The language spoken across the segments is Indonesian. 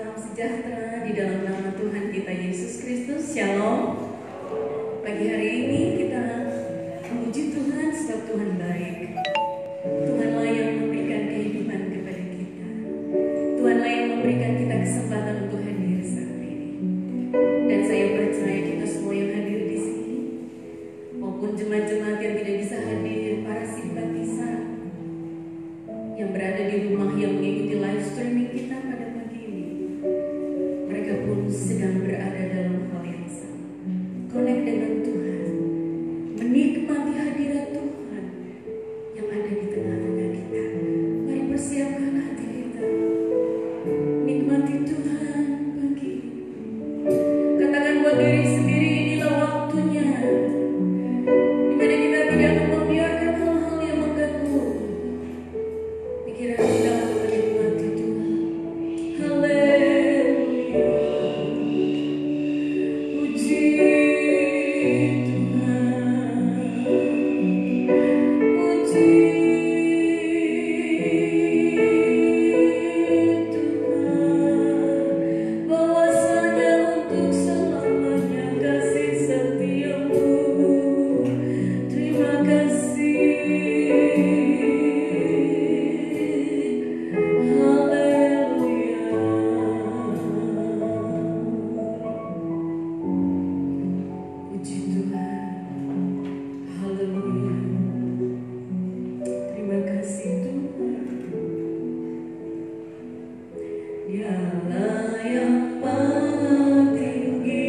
salam sejahtera di dalam nama Tuhan kita Yesus Kristus. Shalom. Pagi hari ini kita memuji Tuhan sebab Tuhan baik. Tuhanlah yang memberikan kehidupan kepada kita. Tuhanlah yang memberikan kita kesempatan untuk hadir saat ini. Dan saya percaya kita semua yang hadir di sini, maupun jemaat-jemaat yang tidak bisa hadir, para simpatisan yang berada di rumah yang mengikuti live streaming kita pada pagi ini, mereka pun sedang berada dalam hal yang sama, connect dengan Tuhan, menikmati hadirat Tuhan yang ada di tengah-tengah kita. Mari persiapkan hati kita, nikmati Tuhan pagi ini. Katakan buat diri sendiri, inilah waktunya dimana kita tidak akan membiarkan hal-hal yang mengganggu pikiran kita untuk menikmati Tuhan. Haleluya, puji Tuhan, puji Tuhan, bahwasanya untuk selamanya kasih setiamu. Terima kasih. Haleluya, puji Tuhan. Haleluya, terima kasih Tuhan. Dialah yang maha tinggi,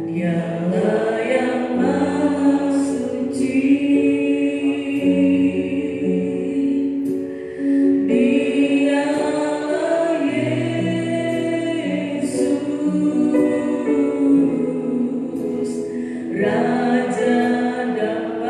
Dialah yang maha suci, Dialah Yesus, Raja damai.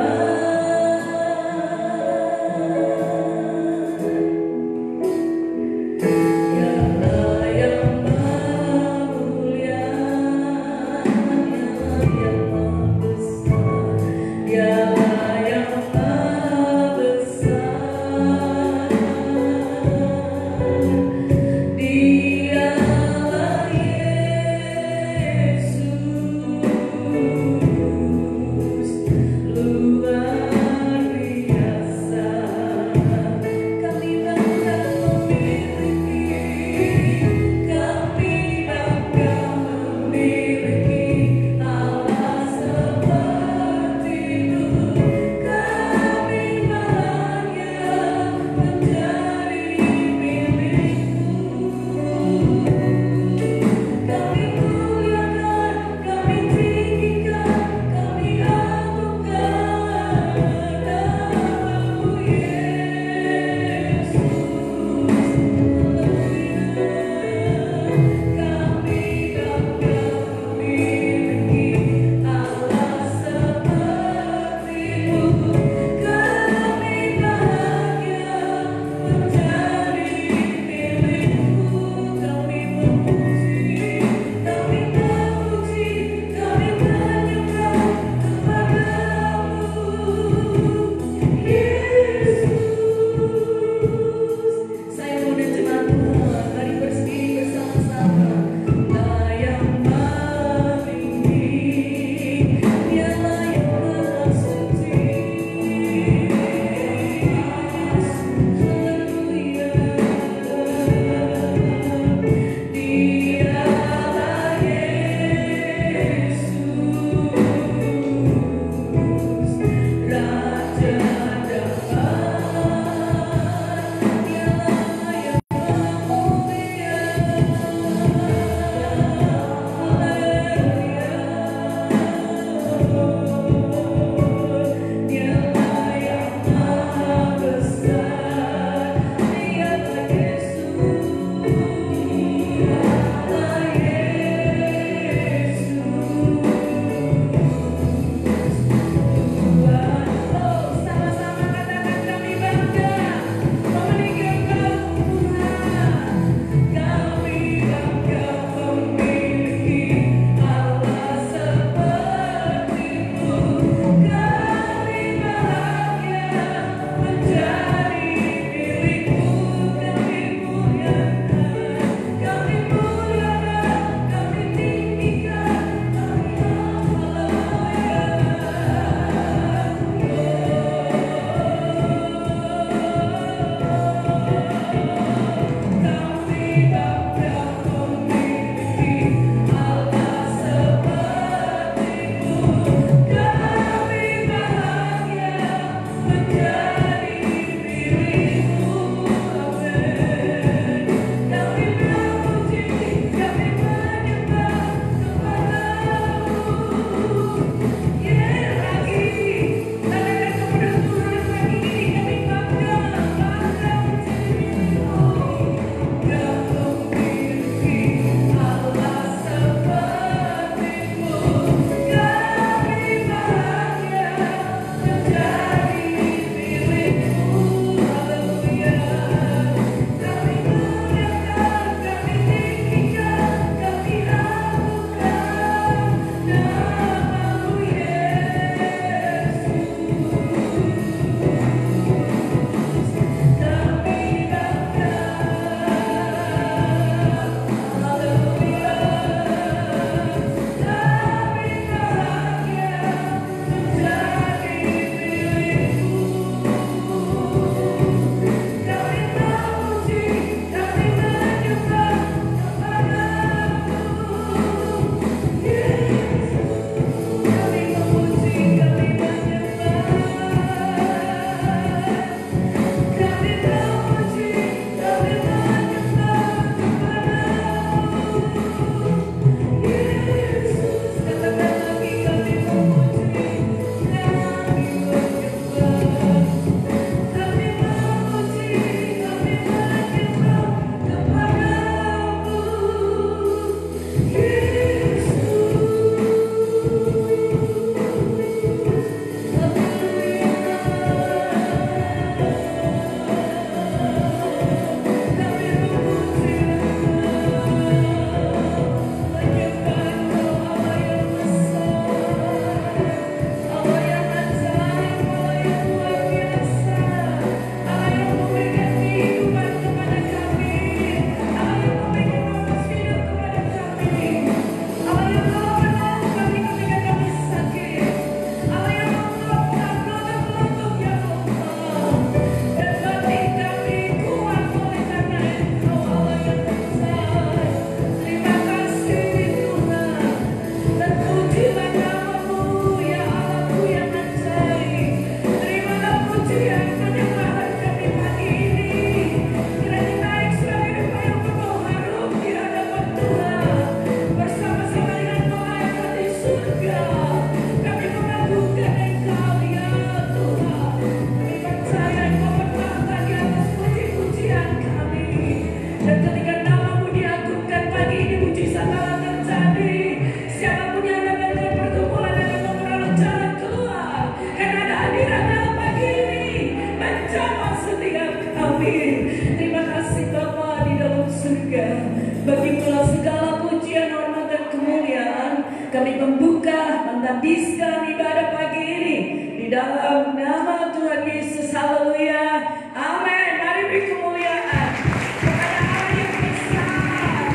membuka, menghabiskan ibadah pagi ini di dalam nama Tuhan Yesus. Haleluya. Amin. Mari beri kemuliaan kepada Allah yang besar,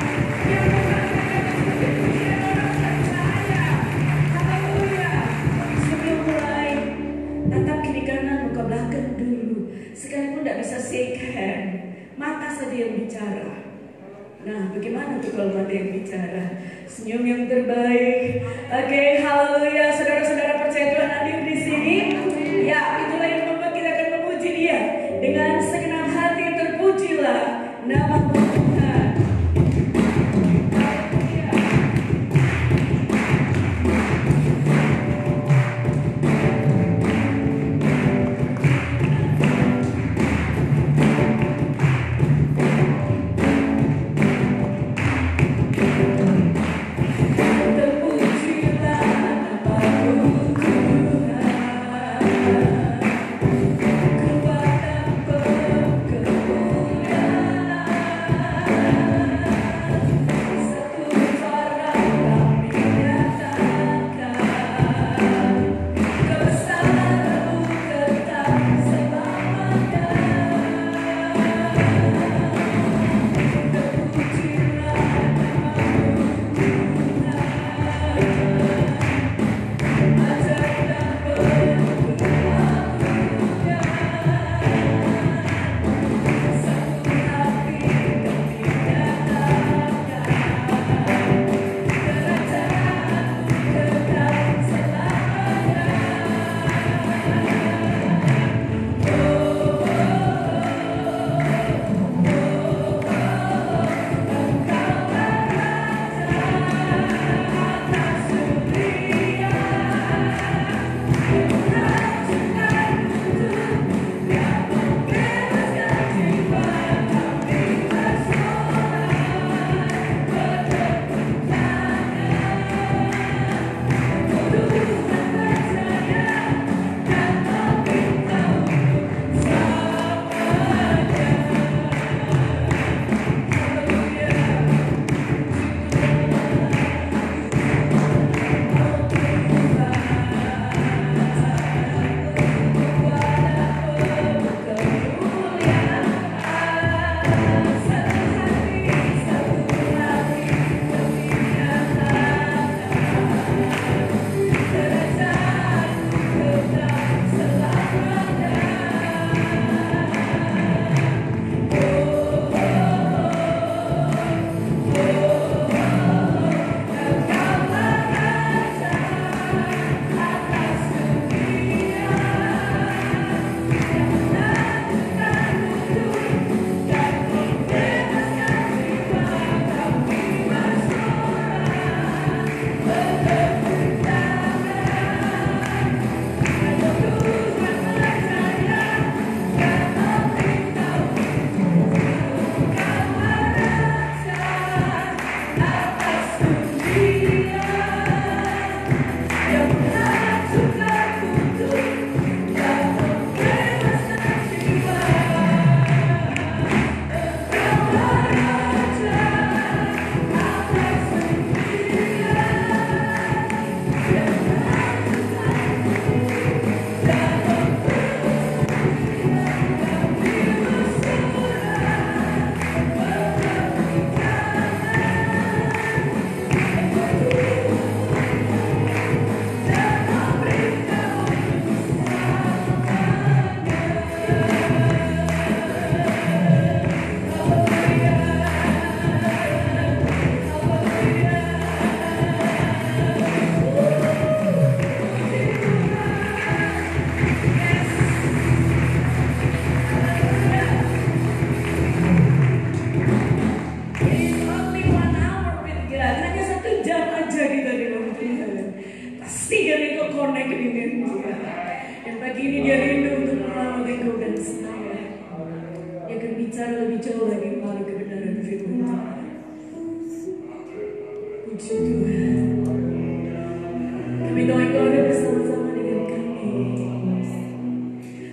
yang mengatakan pujian orang percaya. Haleluya. Sebelum mulai, tatap kiri kanan, muka belakang dulu. Sekalipun tidak bisa shake hand, mata saja yang bicara. Nah, bagaimana tuh kalau mata yang bicara? Senyum yang terbaik. Oke, haleluya. Saudara-saudara percaya Tuhan hadir di sini. Ya, itulah yang membuat kita akan memuji Dia dengan segenap hati. Terpujilah nama Tuhan.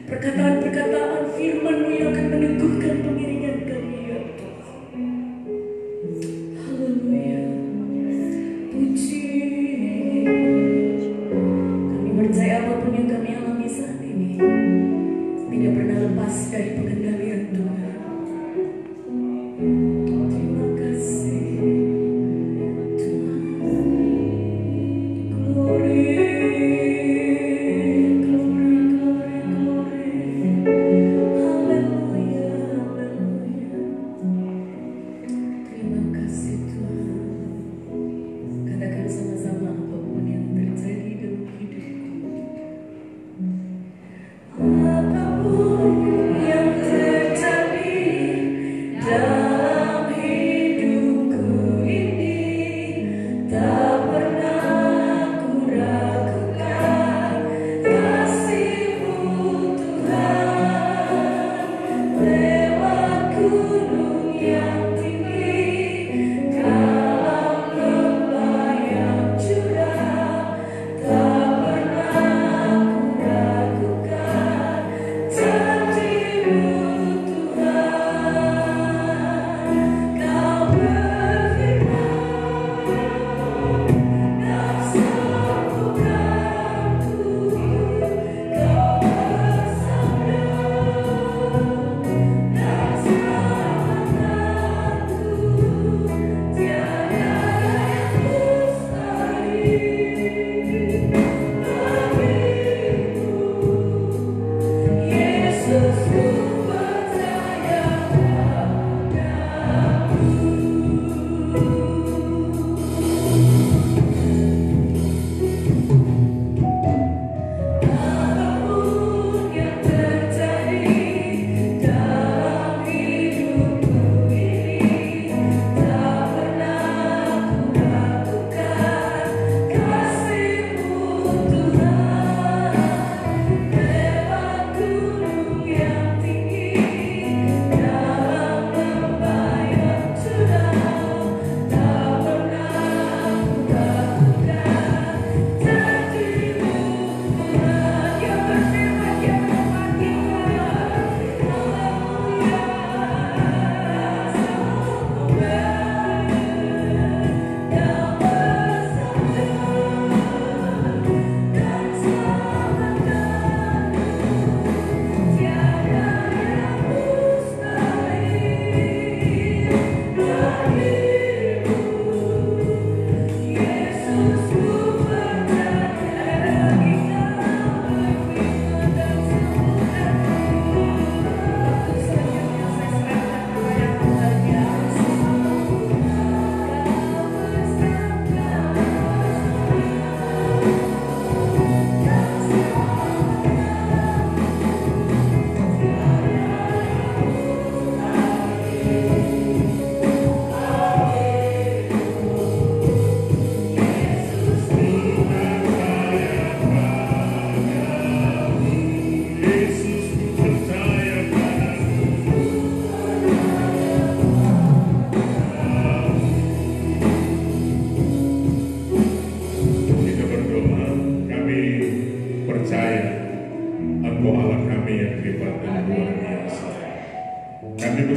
Perkataan-perkataan firman-Mu yang akan meneguhkan pengiringan kami, ya Tuhan. Haleluya. Puji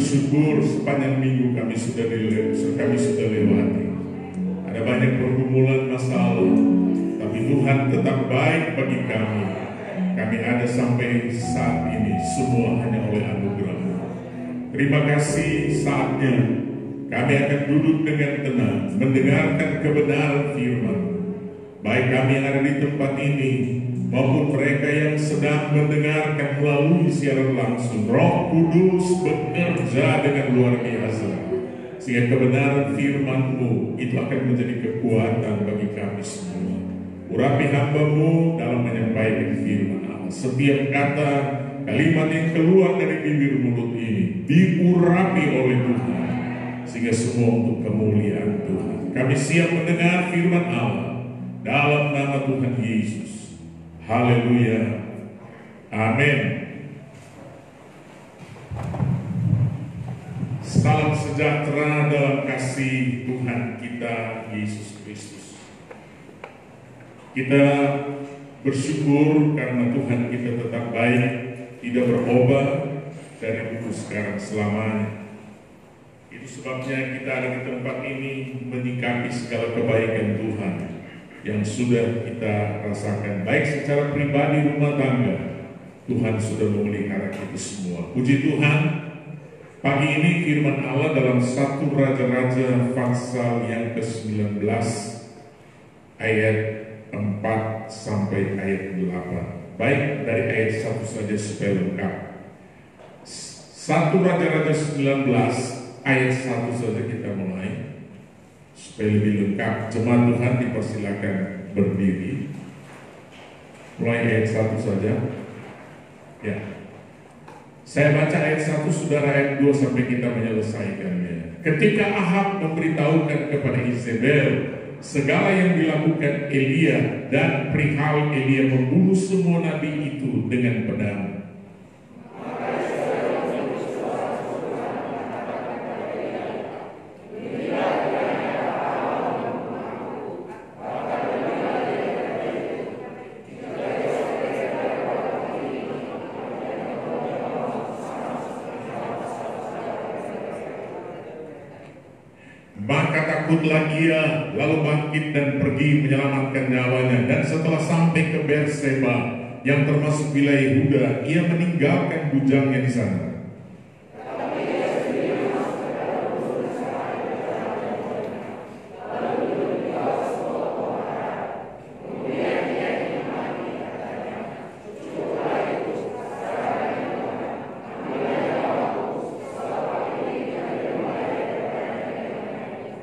bersyukur sepanjang minggu kami sudah lewati. Ada banyak pergumulan masalah, tapi Tuhan tetap baik bagi kami. Kami ada sampai saat ini semua hanya oleh anugerah. Terima kasih, saatnya kami akan duduk dengan tenang mendengarkan kebenaran firman. Baik kami yang ada di tempat ini maupun mereka yang sedang mendengarkan melalui siaran langsung, Roh Kudus bekerja dengan luar biasa, sehingga kebenaran firman-Mu itu akan menjadi kekuatan bagi kami semua. Urapi hamba-Mu dalam menyampaikan firman Allah. Setiap kata, kalimat yang keluar dari bibir mulut ini diurapi oleh Tuhan, sehingga semua untuk kemuliaan Tuhan. Kami siap mendengar firman Allah dalam nama Tuhan Yesus. Haleluya. Amin. Salam sejahtera dalam kasih Tuhan kita Yesus Kristus. Kita bersyukur karena Tuhan kita tetap baik, tidak berubah dari dulu sekarang selamanya. Itu sebabnya kita ada di tempat ini menyikapi segala kebaikan Tuhan yang sudah kita rasakan, baik secara pribadi rumah tangga. Tuhan sudah memelihara kita semua. Puji Tuhan. Pagi ini firman Allah dalam 1 Raja-Raja pasal yang ke-19 ayat 4 sampai ayat 8. Baik dari ayat 1 saja supaya lengkap. 1 Raja-Raja 19 ayat 1 saja kita mulai supaya lebih lengkap. Jemaat Tuhan dipersilakan berdiri. Mulai ayat 1 saja. Ya. Saya baca ayat 1, saudara, ayat 2 sampai kita menyelesaikannya. Ketika Ahab memberitahukan kepada Izebel segala yang dilakukan Elia dan perihal Elia membunuh semua nabi itu dengan pedang, Maka takutlah ia, lalu bangkit dan pergi menyelamatkan nyawanya. Dan setelah sampai ke Berseba, yang termasuk wilayah Yehuda, ia meninggalkan bujangnya di sana.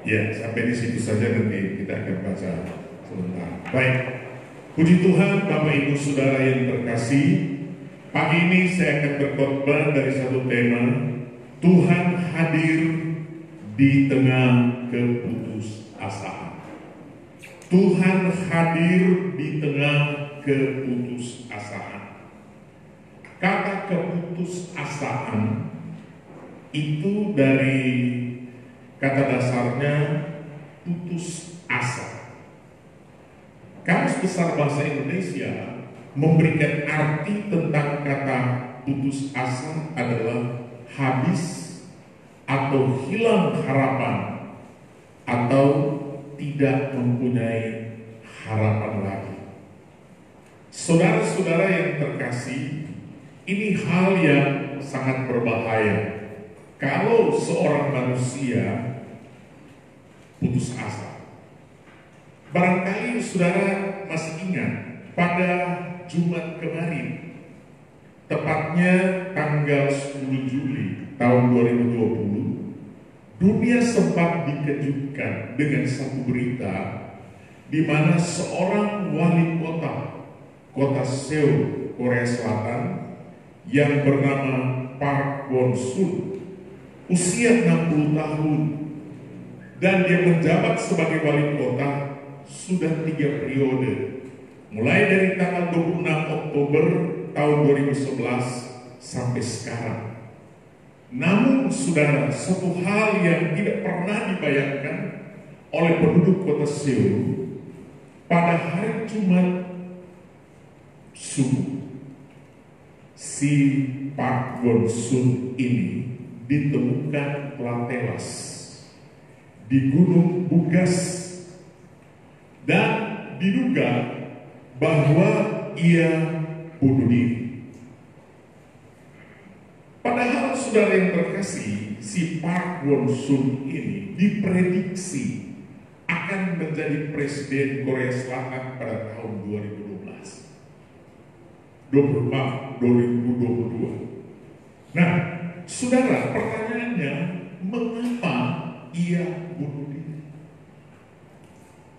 Ya, sampai di situ saja, nanti kita akan baca sebentar. Baik, puji Tuhan, Bapak Ibu Saudara yang terkasih. Pagi ini saya akan berkhotbah dari satu tema, Tuhan hadir di tengah keputusasaan. Tuhan hadir di tengah keputusasaan. Kata keputusasaan itu dari kata dasarnya putus asa. Kamus Besar Bahasa Indonesia memberikan arti tentang kata putus asa adalah habis atau hilang harapan atau tidak mempunyai harapan lagi. Saudara-saudara yang terkasih, ini hal yang sangat berbahaya. Kalau seorang manusia putus asa. Barangkali saudara masih ingat pada Jumat kemarin, tepatnya tanggal 10 Juli tahun 2020, dunia sempat dikejutkan dengan satu berita di mana seorang wali kota Seoul, Korea Selatan, yang bernama Park Won-sun, usia 60 tahun, dan dia menjabat sebagai wali kota sudah 3 periode, mulai dari tanggal 26 Oktober tahun 2011 sampai sekarang. Namun saudara, satu hal yang tidak pernah dibayangkan oleh penduduk kota Seoul, pada hari Jumat subuh, si Park Won-sun ini ditemukan telah tewas di Gunung Bugas, dan diduga bahwa ia bunuh diri. Padahal saudara yang terkasih, si Park Won-sun ini diprediksi akan menjadi presiden Korea Selatan pada tahun 2022. Nah, saudara, pertanyaannya, mengapa ia bunuh diri?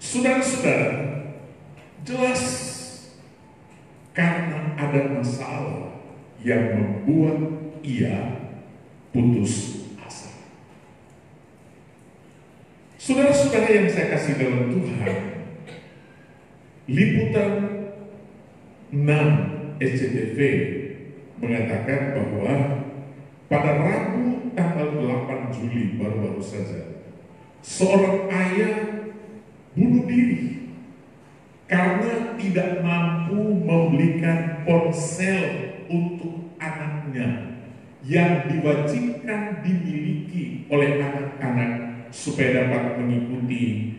Saudara-saudara, jelas karena ada masalah yang membuat ia putus asa. Saudara-saudara yang saya kasih dalam Tuhan, liputan 6 SCTV mengatakan bahwa pada Rabu tanggal 8 Juli baru-baru saja, seorang ayah bunuh diri karena tidak mampu membelikan ponsel untuk anaknya yang diwajibkan dimiliki oleh anak-anak supaya dapat mengikuti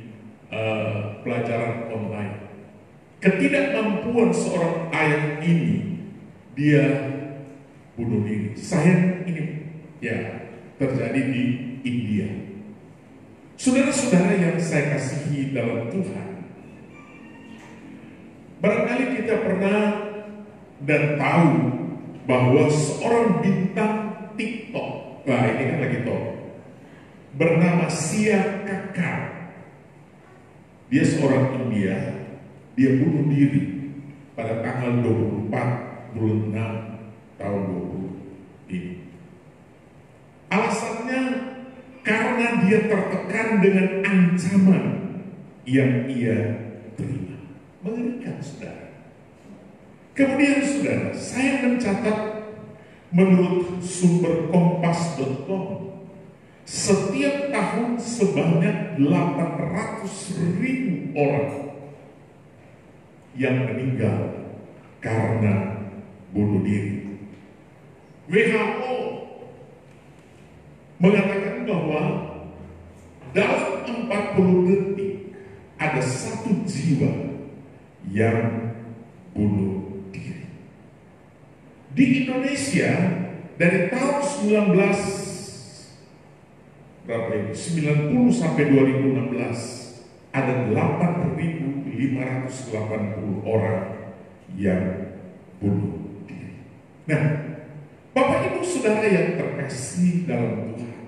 pelajaran online. Ketidakmampuan seorang ayah ini, dia bunuh diri. Sayang, ini ya terjadi di India. Saudara-saudara yang saya kasihi dalam Tuhan, barangkali kita pernah dan tahu bahwa seorang bintang TikTok, ini kan lagi top, bernama Sia Kakar. Dia seorang India. Dia bunuh diri pada tanggal 24 bulan 6 tahun 20 ini. Alasannya karena dia tertekan dengan ancaman yang ia terima. Mengerikan, saudara. Kemudian saudara, saya mencatat menurut sumber kompas.com, setiap tahun sebanyak 800.000 orang yang meninggal karena bunuh diri. WHO mengatakan bahwa dalam 40 detik ada satu jiwa yang bunuh diri. Di Indonesia dari tahun 90 sampai 2016 ada 8.580 orang yang bunuh diri. Nah, Bapak Ibu Saudara yang terkasih dalam Tuhan,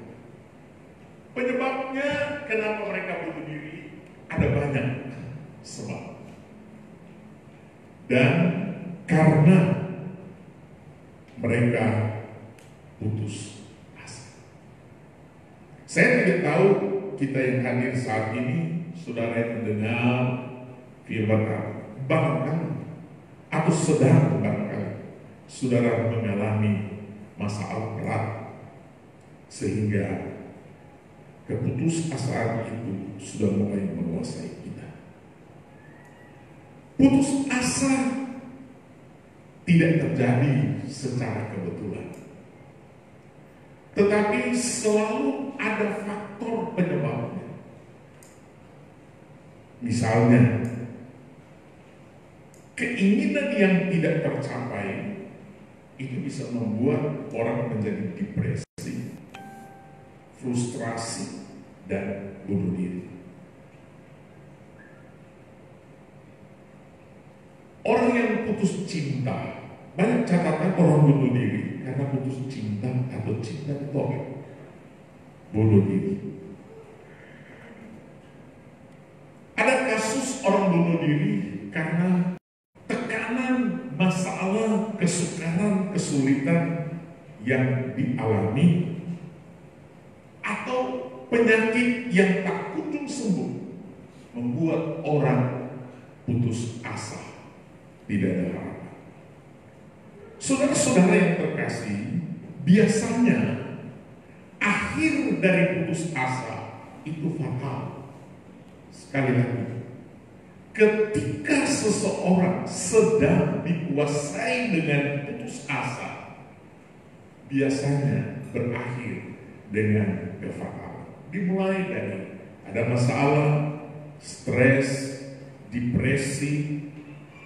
penyebabnya kenapa mereka bunuh diri ada banyak sebab. Dan karena mereka putus asa. Saya tidak tahu kita yang hadir saat ini, saudara yang mendengar firman Allah, barangkali atau sedang barangkali saudara mengalami masalah berat sehingga keputusasaan itu sudah mulai menguasai kita. Putus asa tidak terjadi secara kebetulan, tetapi selalu ada faktor penyebabnya. Misalnya, keinginan yang tidak tercapai itu bisa membuat orang menjadi depresi, frustrasi, dan bunuh diri. Orang yang putus cinta, banyak catatan orang bunuh diri karena putus cinta atau cinta ditolak, bunuh diri. Ada kasus orang bunuh diri karena tekanan, masalah, kesukaran, kesulitan yang dialami, atau penyakit yang tak kunjung sembuh membuat orang putus asa, tidak ada harapan. Saudara-saudara yang terkasih, biasanya akhir dari putus asa itu fatal. Sekali lagi, ketika seseorang sedang dikuasai dengan putus asa, biasanya berakhir dengan kefatalan. Dimulai dari ada masalah, stres, depresi,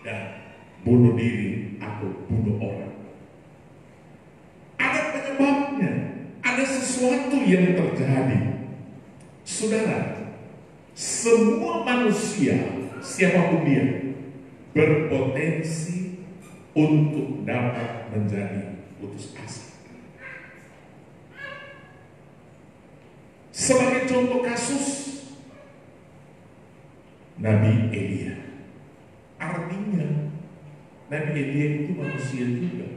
dan bunuh diri atau bunuh orang. Ada penyebabnya, ada sesuatu yang terjadi. Saudara, semua manusia, siapapun dia, berpotensi untuk dapat menjadi putus asa. Sebagai contoh kasus, Nabi Elia. Artinya, Nabi Elia itu manusia juga.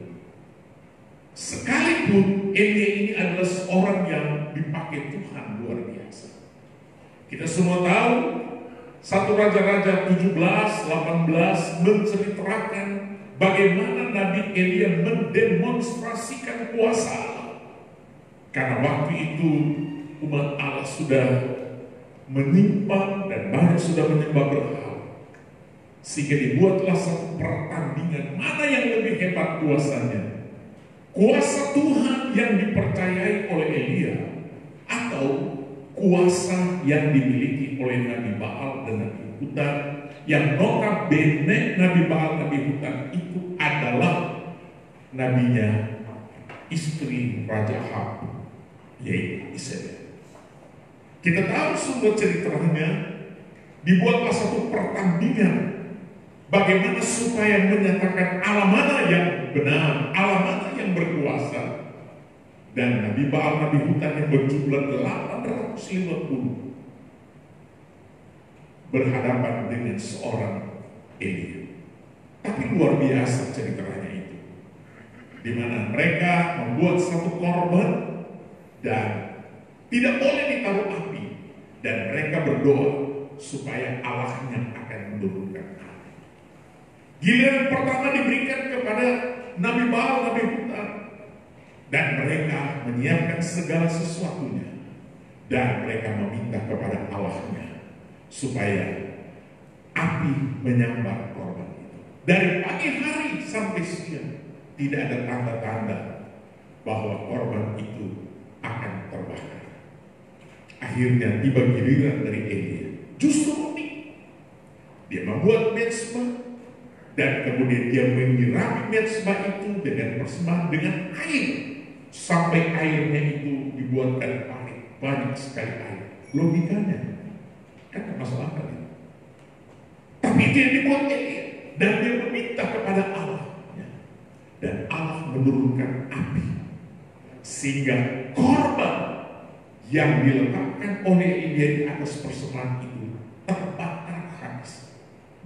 Sekalipun Elia ini adalah seorang yang dipakai Tuhan luar biasa. Kita semua tahu, 1 Raja-Raja 17-18 menceritakan bagaimana Nabi Elia mendemonstrasikan kuasa Allah. Karena waktu itu umat Allah sudah menyimpang dan banyak sudah menyembah berhala, sehingga dibuatlah satu pertandingan mana yang lebih hebat kuasanya, kuasa Tuhan yang dipercayai oleh Elia atau kuasa yang dimiliki oleh Nabi Baal dan Nabi Hutan, yang notabene Nabi Baal, Nabi Hutan itu adalah nabinya istri Raja Ahab, yaitu Isabel. Kita tahu sumber ceritanya, dibuatlah satu pertandingan bagaimana supaya menyatakan Allah mana yang benar, Allah mana yang berkuasa. Dan Nabi Baal, Nabi Hutan yang berjumlah 850 berhadapan dengan seorang Elia. Tapi luar biasa ceritanya itu, di mana mereka membuat satu korban dan tidak boleh ditaruh api, dan mereka berdoa supaya Allahnya akan menurunkan api. Giliran pertama diberikan kepada Nabi Baal, Nabi Hutan, dan mereka menyiapkan segala sesuatunya, dan mereka meminta kepada Allahnya supaya api menyambar korban itu. Dari pagi hari sampai siang tidak ada tanda-tanda bahwa korban itu akan terbakar. Akhirnya tiba giliran dari Elia. Justru unik. Dia membuat mezbah dan kemudian dia menyirami mezbah itu dengan persembahan dengan air sampai airnya itu dibuatkan banyak sekali air. Logikanya kan masalah kan? Tapi dia dibuat Elia dan dia meminta kepada Allah dan Allah menurunkan api sehingga korban yang diletakkan oleh Elia di atas persembahan itu terbakar habis.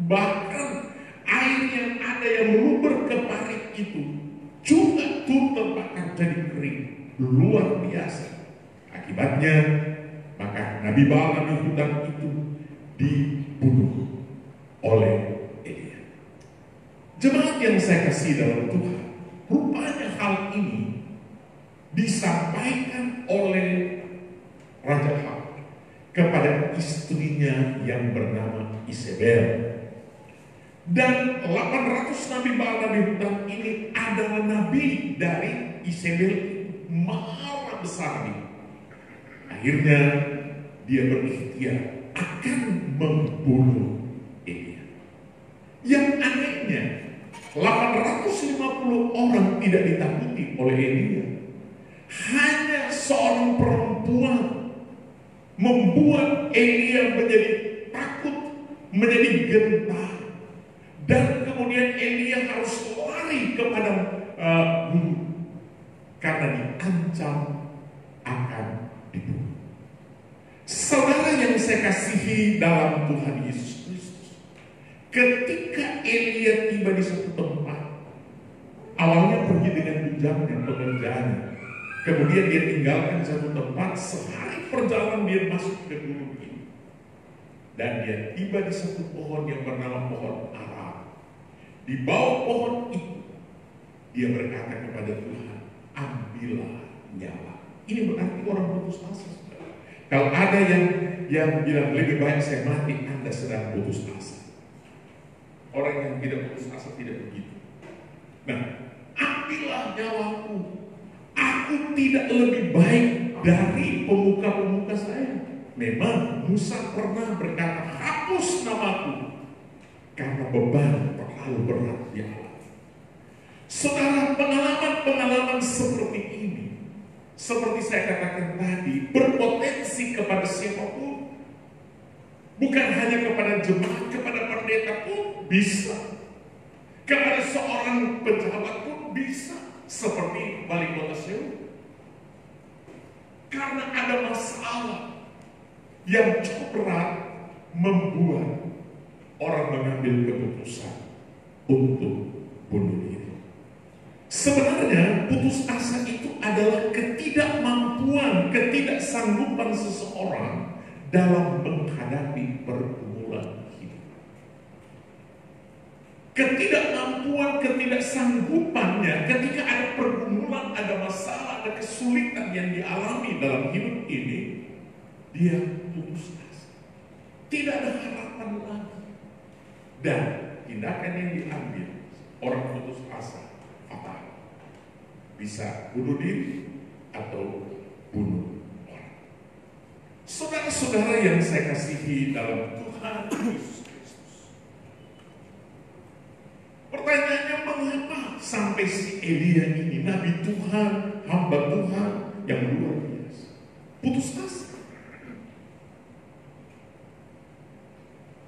Bahkan air yang ada yang meluber ke parit itu juga terbakar jadi kering. Luar biasa. Akibatnya maka Nabi Baal Nabi hutan itu dibunuh oleh Elia. Jemaat yang saya kasih dalam Tuhan, rupanya hal ini disampaikan oleh Raja Ahab kepada istrinya yang bernama Isabel. Dan 800 Nabi Baal Nabi hutan ini adalah nabi dari Isabel. Marah besar ini. Akhirnya dia berikhtiar akan membunuh Elia. Yang anehnya 850 orang tidak ditakuti oleh Elia. Hanya seorang perempuan membuat Elia menjadi takut, menjadi gentar. Dan kemudian Elia harus lari kepada guru karena diancam akan dibunuh. Saudara yang saya kasihi dalam Tuhan Yesus Kristus, ketika Elia tiba di satu tempat, awalnya pergi dengan bujangnya pekerjaannya, kemudian dia tinggalkan satu tempat, sehari perjalanan dia masuk ke gunung ini, dan dia tiba di satu pohon yang bernama pohon ara. Di bawah pohon itu dia berkata kepada Tuhan, ambillah nyawa. Ini berarti orang putus asa. Kalau ada yang bilang lebih baik saya mati, Anda sedang putus asa. Orang yang tidak putus asa tidak begitu. Nah, ambillah nyawaku. Aku tidak lebih baik dari pemuka-pemuka saya. Memang Musa pernah berkata, hapus namaku karena beban terlalu berat di alam. Saudara, pengalaman-pengalaman seperti ini, seperti saya katakan tadi, berpotensi kepada siapapun. Bukan hanya kepada jemaat, kepada pendeta pun bisa. Kepada seorang pejabat pun bisa. Seperti wali kota Seoul. Karena ada masalah yang cukup berat membuat orang mengambil keputusan untuk bunuh diri. Sebenarnya putus asa itu adalah ketidakmampuan, ketidaksanggupan seseorang dalam menghadapi pergumulan hidup. Ketidakmampuan, ketidaksanggupannya ketika ada pergumulan, ada masalah, ada kesulitan yang dialami dalam hidup ini, dia putus asa. Tidak ada harapan lagi. Dan tindakan yang diambil orang putus asa fatal. Bisa bunuh diri atau bunuh orang. Saudara-saudara yang saya kasihi dalam Tuhan Yesus Kristus. Pertanyaannya, mengapa sampai si Elia ini, Nabi Tuhan, hamba Tuhan yang luar biasa, putus asa?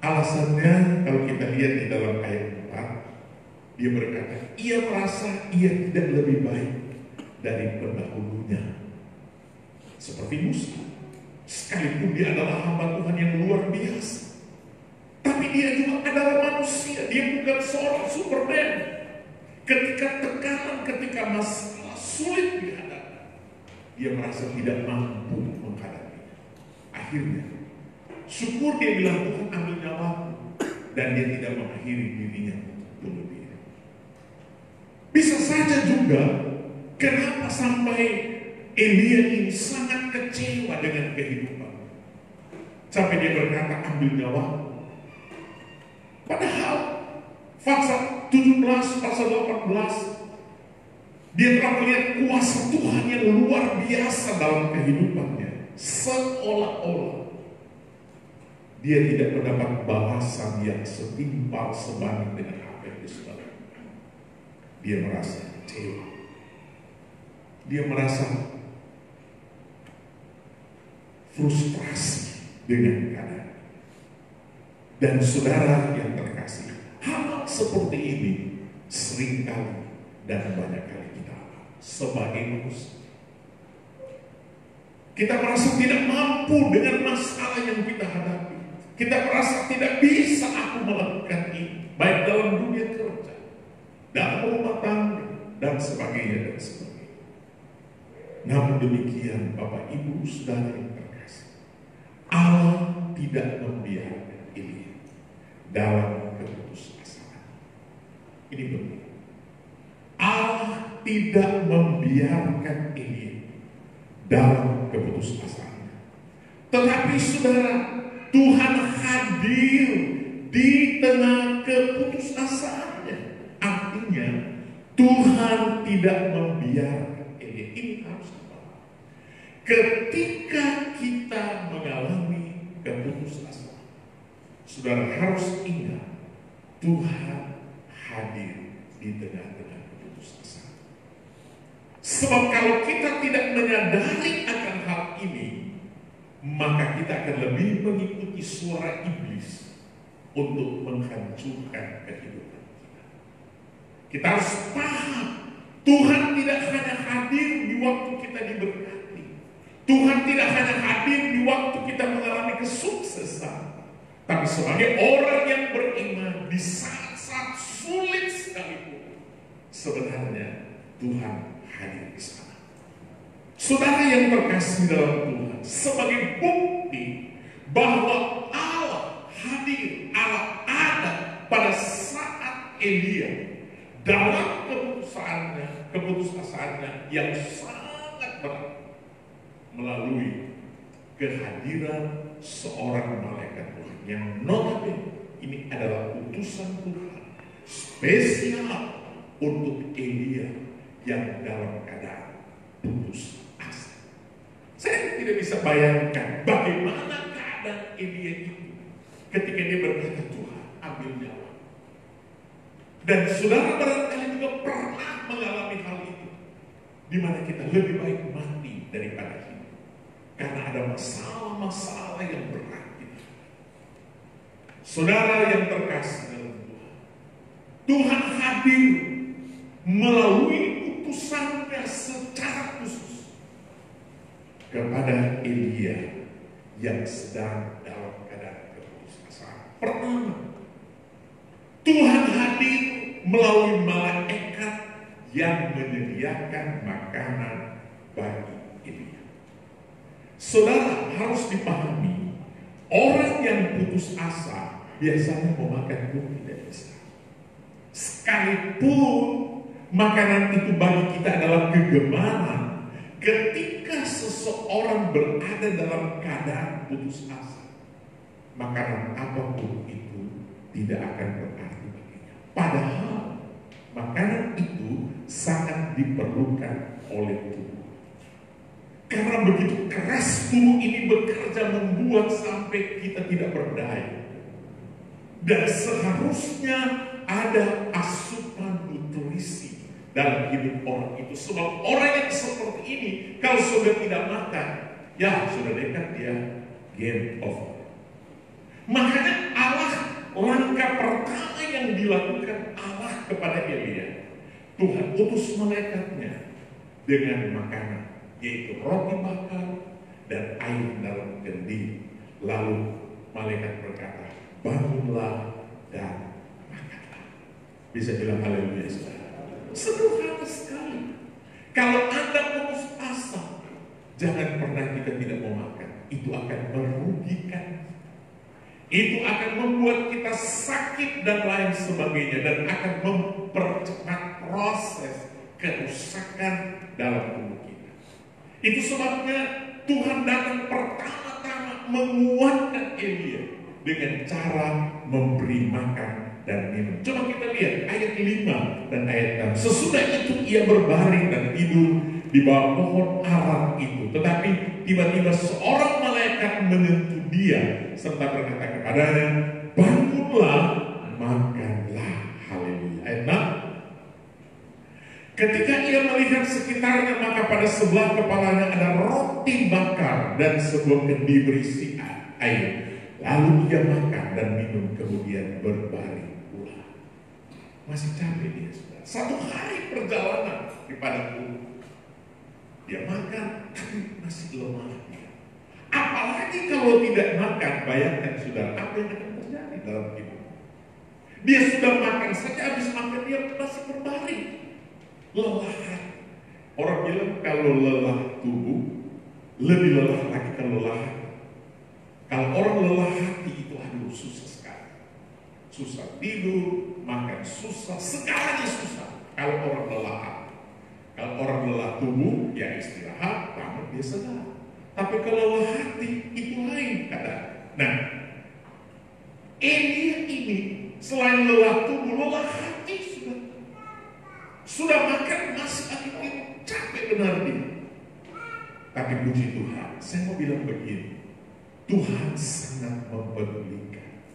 Alasannya kalau kita lihat di dalam ayat 4, dia berkata, ia merasa ia tidak lebih baik dari pendahulunya. Seperti Musa, sekalipun dia adalah hamba Tuhan yang luar biasa, tapi dia juga adalah manusia, dia bukan seorang Superman. Ketika tekanan, ketika masalah sulit dihadapi, dia merasa tidak mampu menghadapi. Akhirnya syukur dia bilang, Tuhan ambil nyawaku, dan dia tidak mengakhiri dirinya untuk bunuh diri. Bisa saja juga kenapa sampai Elia ini sangat kecewa dengan kehidupan, sampai dia berkata ambil nyawaku. Padahal pasal 17, pasal 18 Dia telah melihat kuasa Tuhan yang luar biasa dalam kehidupannya. Seolah-olah dia tidak mendapat balasan yang setimpal sebanding dengan apa yang disebutkan. Dia merasa kecewa. Dia merasa frustrasi dengan keadaan. Dan saudara yang terkasih, hal seperti ini seringkali dan banyak kali kita sebagai manusia. Kita merasa tidak mampu dengan masalah yang kita hadapi. Kita merasa tidak bisa aku melakukan ini, baik dalam dunia kerja, dalam rumah tangga, dan sebagainya dan sebagainya. Namun demikian, Bapak Ibu Saudara yang terkasih, Allah tidak membiarkan ini dalam keputusasaan. Ini benar. Allah tidak membiarkan ini dalam keputusasaan. Tetapi saudara, Tuhan hadir di tengah keputusasaannya. Artinya Tuhan tidak membiarkan ini. Ini harus dipahami. Ketika kita mengalami keputusasaan, saudara harus ingat Tuhan hadir di tengah-tengah keputusasaan. Sebab kalau kita tidak menyadari akan hal ini, maka kita akan lebih mengikuti suara iblis untuk menghancurkan kehidupan kita. Kita harus paham, Tuhan tidak hanya hadir di waktu kita diberkati. Tuhan tidak hanya hadir di waktu kita mengalami kesuksesan. Tapi sebagai orang yang beriman, di saat-saat sulit sekalipun, sebenarnya Tuhan hadir di sana. Saudara yang terkasih dalam Tuhan, sebagai bukti bahwa Allah hadir, Allah ada pada saat Elia dalam keputusasaannya yang sangat berat, melalui kehadiran seorang malaikat Tuhan yang notabene ini adalah utusan Tuhan spesial untuk Elia yang dalam keadaan putus asa. Saya tidak bisa bayangkan bagaimana keadaan Elia itu ketika dia berkata, Tuhan ambil nyawa. Dan saudara barangkali juga pernah mengalami hal itu, di mana kita lebih baik mati daripada hidup karena ada masalah-masalah yang berat itu. Saudara yang terkasih dalam Tuhan, Tuhan hadir melalui utusannya secara khusus kepada Elia yang sedang dalam keadaan keputusasaan. Pertama, Tuhan hadir melalui malaikat yang menyediakan makanan bagi Elia. Saudara harus dipahami, orang yang putus asa biasanya mau makan pun tidak bisa. Sekalipun makanan itu bagi kita adalah kegemaran, ketika seseorang berada dalam keadaan putus asa, makanan apapun itu tidak akan berarti baginya. Padahal makanan itu sangat diperlukan oleh tubuh. Karena begitu keras tubuh ini bekerja membuat sampai kita tidak berdaya. Dan seharusnya ada asupan nutrisi dalam hidup orang itu. Sebab orang yang seperti ini, kalau sudah tidak makan, ya sudah dekat dia game over. Makanya Allah, langkah pertama yang dilakukan Allah kepada Elia, Tuhan utus malaikatnya dengan makanan, yaitu roti bakar dan air dalam kendi. Lalu malaikat berkata, bangunlah dan makanlah. Bisa bilang haleluya. Sederhana sekali. Kalau Anda putus asa, jangan pernah kita tidak mau makan. Itu akan merugikan. Itu akan membuat kita sakit dan lain sebagainya, dan akan mempercepat proses kerusakan dalam tubuh kita. Itu sebabnya Tuhan datang pertama-tama menguatkan Elia dengan cara memberi makan dan minum. Coba kita lihat ayat 5 dan ayat 6. Sesudah itu ia berbaring dan tidur di bawah pohon ara itu. Tetapi tiba-tiba seorang malaikat menyentuh dia serta berkata kepadanya, bangunlah, makanlah. Haleluya. Ayat 6. Ketika ia melihat sekitarnya, maka pada sebelah kepalanya ada roti bakar dan sebuah kendi berisi air. Lalu ia makan dan minum, kemudian berbaring pula. Masih capek dia, saudara. 1 hari perjalanan di padang gurun. Dia makan, tapi masih lemah dia. Apalagi kalau tidak makan, bayangkan saudara, apa yang akan terjadi dalam hidup. Dia sudah makan saja, habis makan dia masih berbaring. Lelah. Orang bilang kalau lelah tubuh, lebih lelah lagi kalau lelah. Kalau orang lelah hati itu aduh susah sekali. Susah tidur, makan susah, segalanya susah. Kalau orang lelah hati. Kalau orang lelah tubuh, ya istirahat, bangun dia segar. Tapi kalau lelah hati, itu lain kadang. Nah, ini selain lelah tubuh, lelah hati sudah makan masih akhirnya capek benar dia. Tapi puji Tuhan, saya mau bilang begini. Tuhan sangat mempedulikan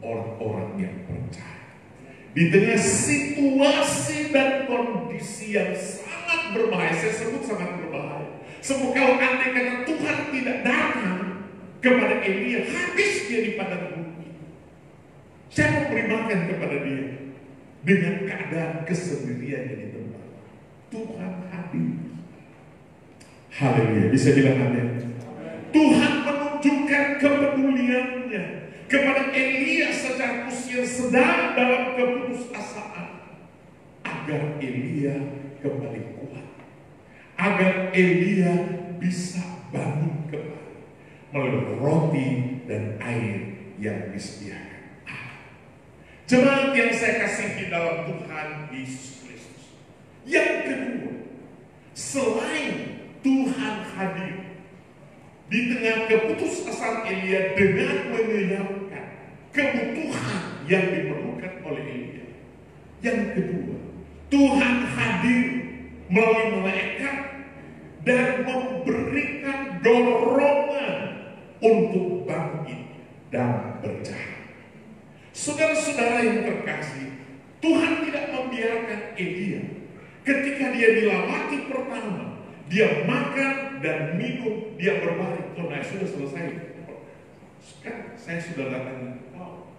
orang-orang yang percaya. Di tengah situasi dan kondisi yang sangat berbahaya, saya sebut sangat berbahaya. Sebab kalau andai kata Tuhan tidak datang kepada Elia, habis dia di padang gurun. Saya mau beri makan kepada dia dengan keadaan kesendirian di tempat. Tuhan hadir. Haleluya, bisa bilang amin. Tuhan menunjukkan kepeduliannya kepada Elia secara usia sedang dalam keputusasaan, agar Elia kembali kuat, agar Elia bisa bangun kembali melalui roti dan air yang disediakan. Jemaat yang saya kasihi dalam Tuhan Yesus Kristus, yang kedua, selain Tuhan hadir di tengah keputusasaan Elia dengan menyiapkan kebutuhan yang diperlukan oleh Elia. Yang kedua, Tuhan hadir melalui malaikat dan memberikan dorongan untuk bangkit dan berjalan. Saudara-saudara yang terkasih, Tuhan tidak membiarkan Elia ketika dia dilawati pertama. Dia makan dan minum, dia berbaring. Oh, nah, sudah selesai. Kan saya sudah datang. Wow.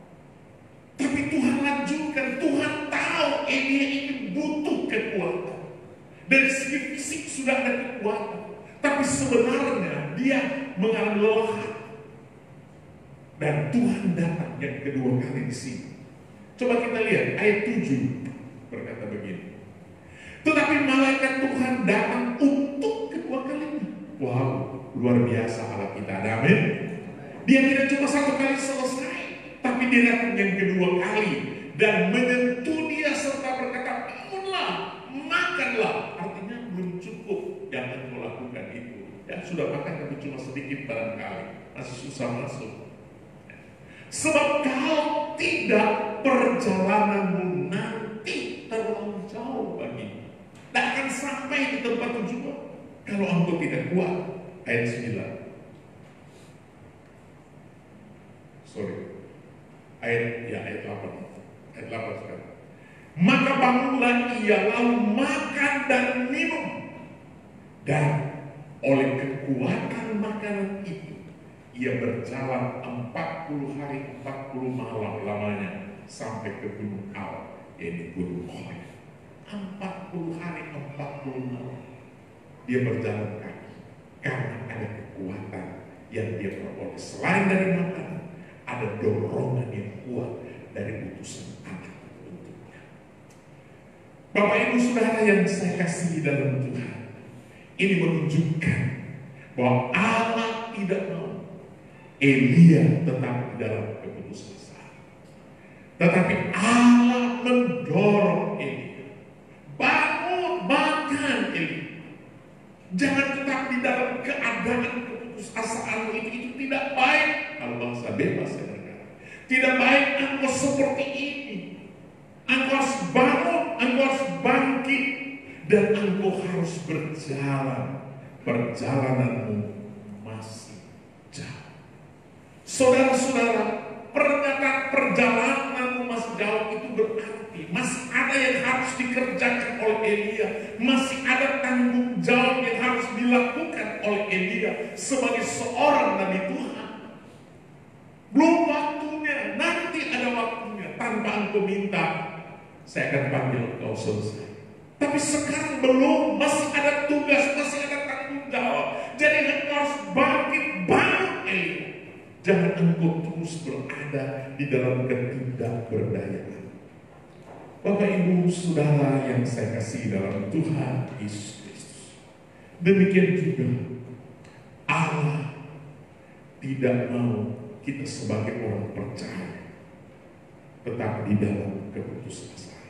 Tapi Tuhan lanjutkan. Tuhan tahu Elia ini butuh kekuatan. Dari segi fisik sudah ada kekuatan. Tapi sebenarnya dia mengalami lelah. Dan Tuhan datang yang kedua kali di sini. Coba kita lihat ayat 7 berkata begini. Tetapi malaikat Tuhan datang untuk kedua kalinya. Wow, luar biasa Allah kita. Amin. Dia tidak cuma 1 kali selesai, tapi dia datang yang kedua kali dan menyentuh dia serta berkata, bangunlah, makanlah. Artinya belum cukup yang kau lakukan itu. Ya sudah makan tapi cuma sedikit barangkali, masih susah masuk. Sebab kalau tidak, perjalananmu nanti terlalu jauh bagimu. Dan akan sampai di tempat tujuan kalau engkau tidak kuat. Ayat 9. Ayat 8. Ayat 8 sekarang. Maka bangunlah ia lalu makan dan minum. Dan oleh kekuatan makanan itu ia berjalan 40 hari 40 malam lamanya sampai ke Gunung Al, yaitu Gunung Horeb. 40 hari 40 malam dia berjalan kaki karena ada kekuatan yang dia peroleh. Selain dari makanan, ada dorongan yang kuat dari utusan Allah untuknya. Bapak Ibu Saudara yang saya kasihi dalam Tuhan, ini menunjukkan bahwa Allah tidak mau Elia tetap di dalam keputusasaan, tetapi Allah mendorong Elia. Bangun, makan ini. Jangan tetap di dalam keadaan keputusasaan itu tidak baik. Kalau bangsa bebas ya berkata, tidak baik engkau seperti ini. berjalan, perjalananmu masih jauh. Saudara-saudara, pernyataan perjalananmu masih jauh itu berarti masih ada yang harus dikerjakan oleh Elia, masih ada tanggung jawab yang harus dilakukan oleh Elia sebagai seorang nabi Tuhan. Belum waktunya, nanti ada waktunya. Tanpa engkau minta, saya akan panggil kau selesai. Tapi sekarang belum, masih ada tugas, masih ada tanggung jawab. Jadi engkau harus bangkit, bangun Elia. Jangan engkau terus berada di dalam ketidakberdayaan. Bapak Ibu Saudara yang saya kasih dalam Tuhan Yesus Kristus, demikian juga Allah tidak mau kita sebagai orang percaya tetap di dalam keputusasaan.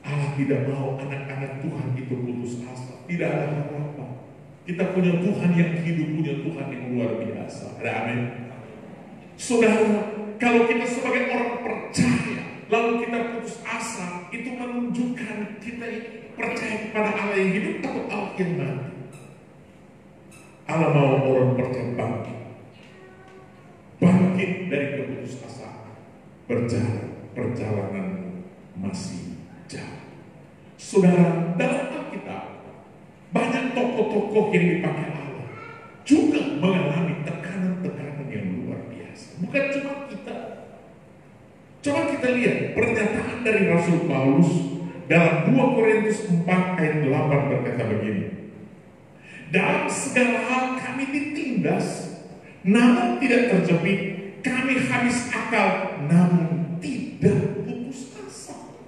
Allah tidak mau anak-anak Tuhan itu putus asa, tidak ada harapan. Kita punya Tuhan yang hidup, punya Tuhan yang luar biasa. Ada amin? Saudara, kalau kita sebagai orang percaya lalu kita putus asa, itu menunjukkan kita percaya kepada Allah yang hidup atau Allah yang mati. Allah mau orang percaya bangkit dari keputusasaan, berjalan, perjalanan masih jauh. Saudara, dalam Alkitab banyak tokoh-tokoh yang dipakai Allah juga mengalami tekanan-tekanan yang luar biasa. Bukan cuma kita. Coba kita lihat pernyataan dari Rasul Paulus dalam 2 Korintus 4 ayat 8 berkata begini. Dalam segala hal kami ditindas, namun tidak terjepit. Kami habis akal, namun tidak putus asa.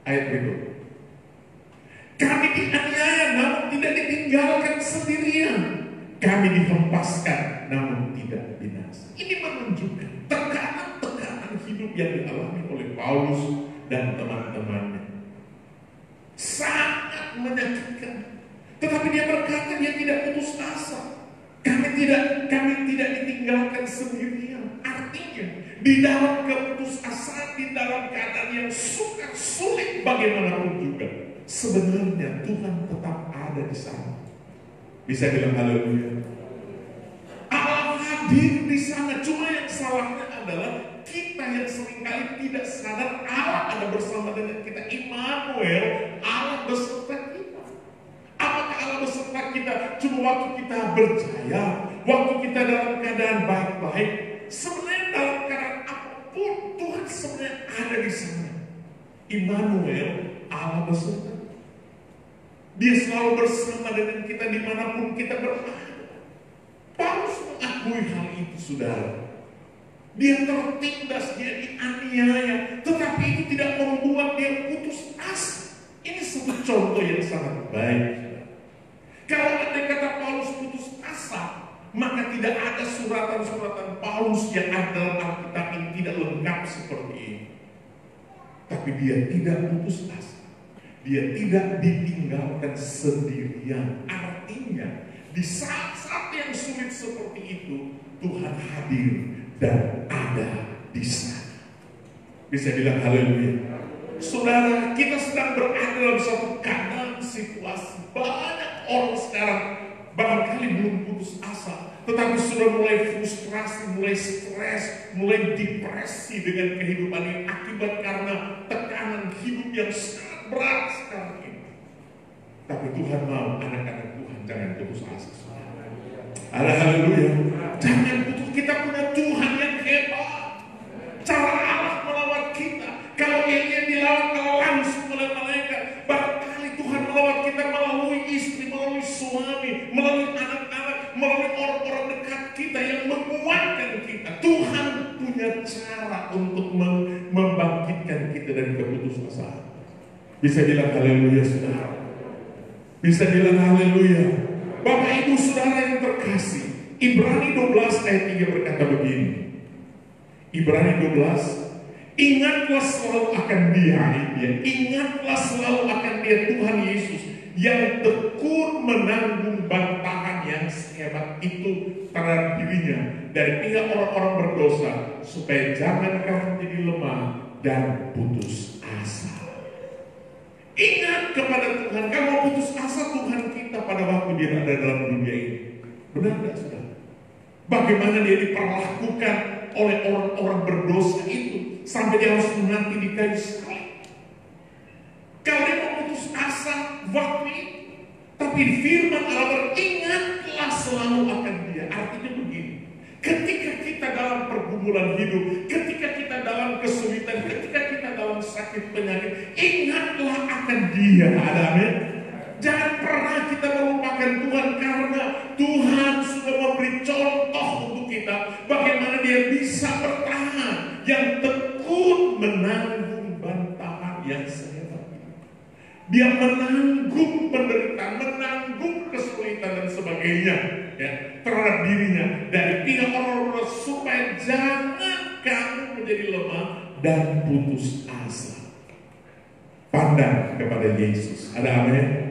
Ayat berikut. Kami dianiaya, namun tidak ditinggalkan sendirian. Kami dihempaskan, namun tidak binasa. Ini menunjukkan tekanan-tekanan hidup yang dialami oleh Paulus dan teman-temannya. Sangat menyakitkan. Tetapi dia berkata dia tidak putus asa. Kami tidak ditinggalkan sendirian. Artinya di dalam keputusasaan, di dalam keadaan yang sulit bagaimanapun juga, sebenarnya Tuhan tetap ada di sana. Bisa bilang haleluya. Allah hadir di sana. Cuma yang salahnya adalah kita yang seringkali tidak sadar Allah ada bersama dengan kita. Immanuel, Allah beserta kita. Apakah Allah beserta kita cuma waktu kita berjaya, waktu kita dalam keadaan baik-baik? Sebenarnya dalam keadaan apapun Tuhan sebenarnya ada di sana. Immanuel, Allah beserta. Dia selalu bersama dengan kita dimanapun kita berada. Paulus mengakui hal itu, saudara. Dia tertindas, dia dianiaya, tetapi itu tidak membuat dia putus asa. Ini satu contoh yang sangat baik. Kalau andai kata Paulus putus asa, maka tidak ada suratan-suratan Paulus yang ada dalam Alkitab ini tidak lengkap seperti ini. Tapi dia tidak putus asa. Dia tidak ditinggalkan sendirian. Artinya, di saat-saat yang sulit seperti itu, Tuhan hadir dan ada di sana. Bisa bilang haleluya. Saudara, kita sedang berada dalam suatu keadaan situasi. Banyak orang sekarang barangkali belum putus asa, tetapi sudah mulai frustrasi, mulai stres, mulai depresi dengan kehidupan ini akibat karena tekanan hidup yang sangat berat sekarang ini. Tapi Tuhan mau anak-anak Tuhan jangan putus asa. Haleluya. Jangan putus. Kita punya Tuhan yang hebat. Cara Allah melawat kita. Kalau Elia dilawat langsung oleh malaikat, barangkali Tuhan melawat kita melalui istri, melalui suami, melalui anak-anak, melalui orang-orang dekat kita yang menguatkan kita. Tuhan punya cara untuk membangkitkan kita dari keputusasaan. Bisa bilang haleluya, saudara. Bisa bilang haleluya. Bapak Ibu Saudara yang terkasih, Ibrani 12 ayat 3 berkata begini. Ibrani 12, ingatlah selalu akan dia, ingatlah selalu akan dia Tuhan Yesus yang tekun menanggung bantahan yang sehebat itu terhadap dirinya dari pihak orang-orang berdosa, supaya jangan kamu menjadi lemah dan putus asa. Ingat kepada Tuhan. Kalau putus asa Tuhan kita pada waktu dia ada dalam dunia ini. Benar tidak, saudara? Bagaimana dia diperlakukan oleh orang-orang berdosa itu sampai dia harus mati di kayu salib. Kalau dia mau putus asa waktu itu, tapi firman Allah ingatlah selalu akan dia. Artinya begini, ketika kita dalam pergumulan hidup, ketika kita dalam kesulitan, ketika kita dalam sakit penyakit, ingatlah akan dia. Ada amin? Jangan pernah kita melupakan Tuhan, karena Tuhan sudah memberi contoh untuk kita bagaimana dia bisa bertahan, yang tekun menanggung bantahan yang sehebat itu. Dia menanggung penderitaan, menanggung kesulitan dan sebagainya ya, terhadap dirinya dari pihak orang-orang, supaya jangan kamu menjadi lemah dan putus asa. Pandang kepada Yesus. Ada amin?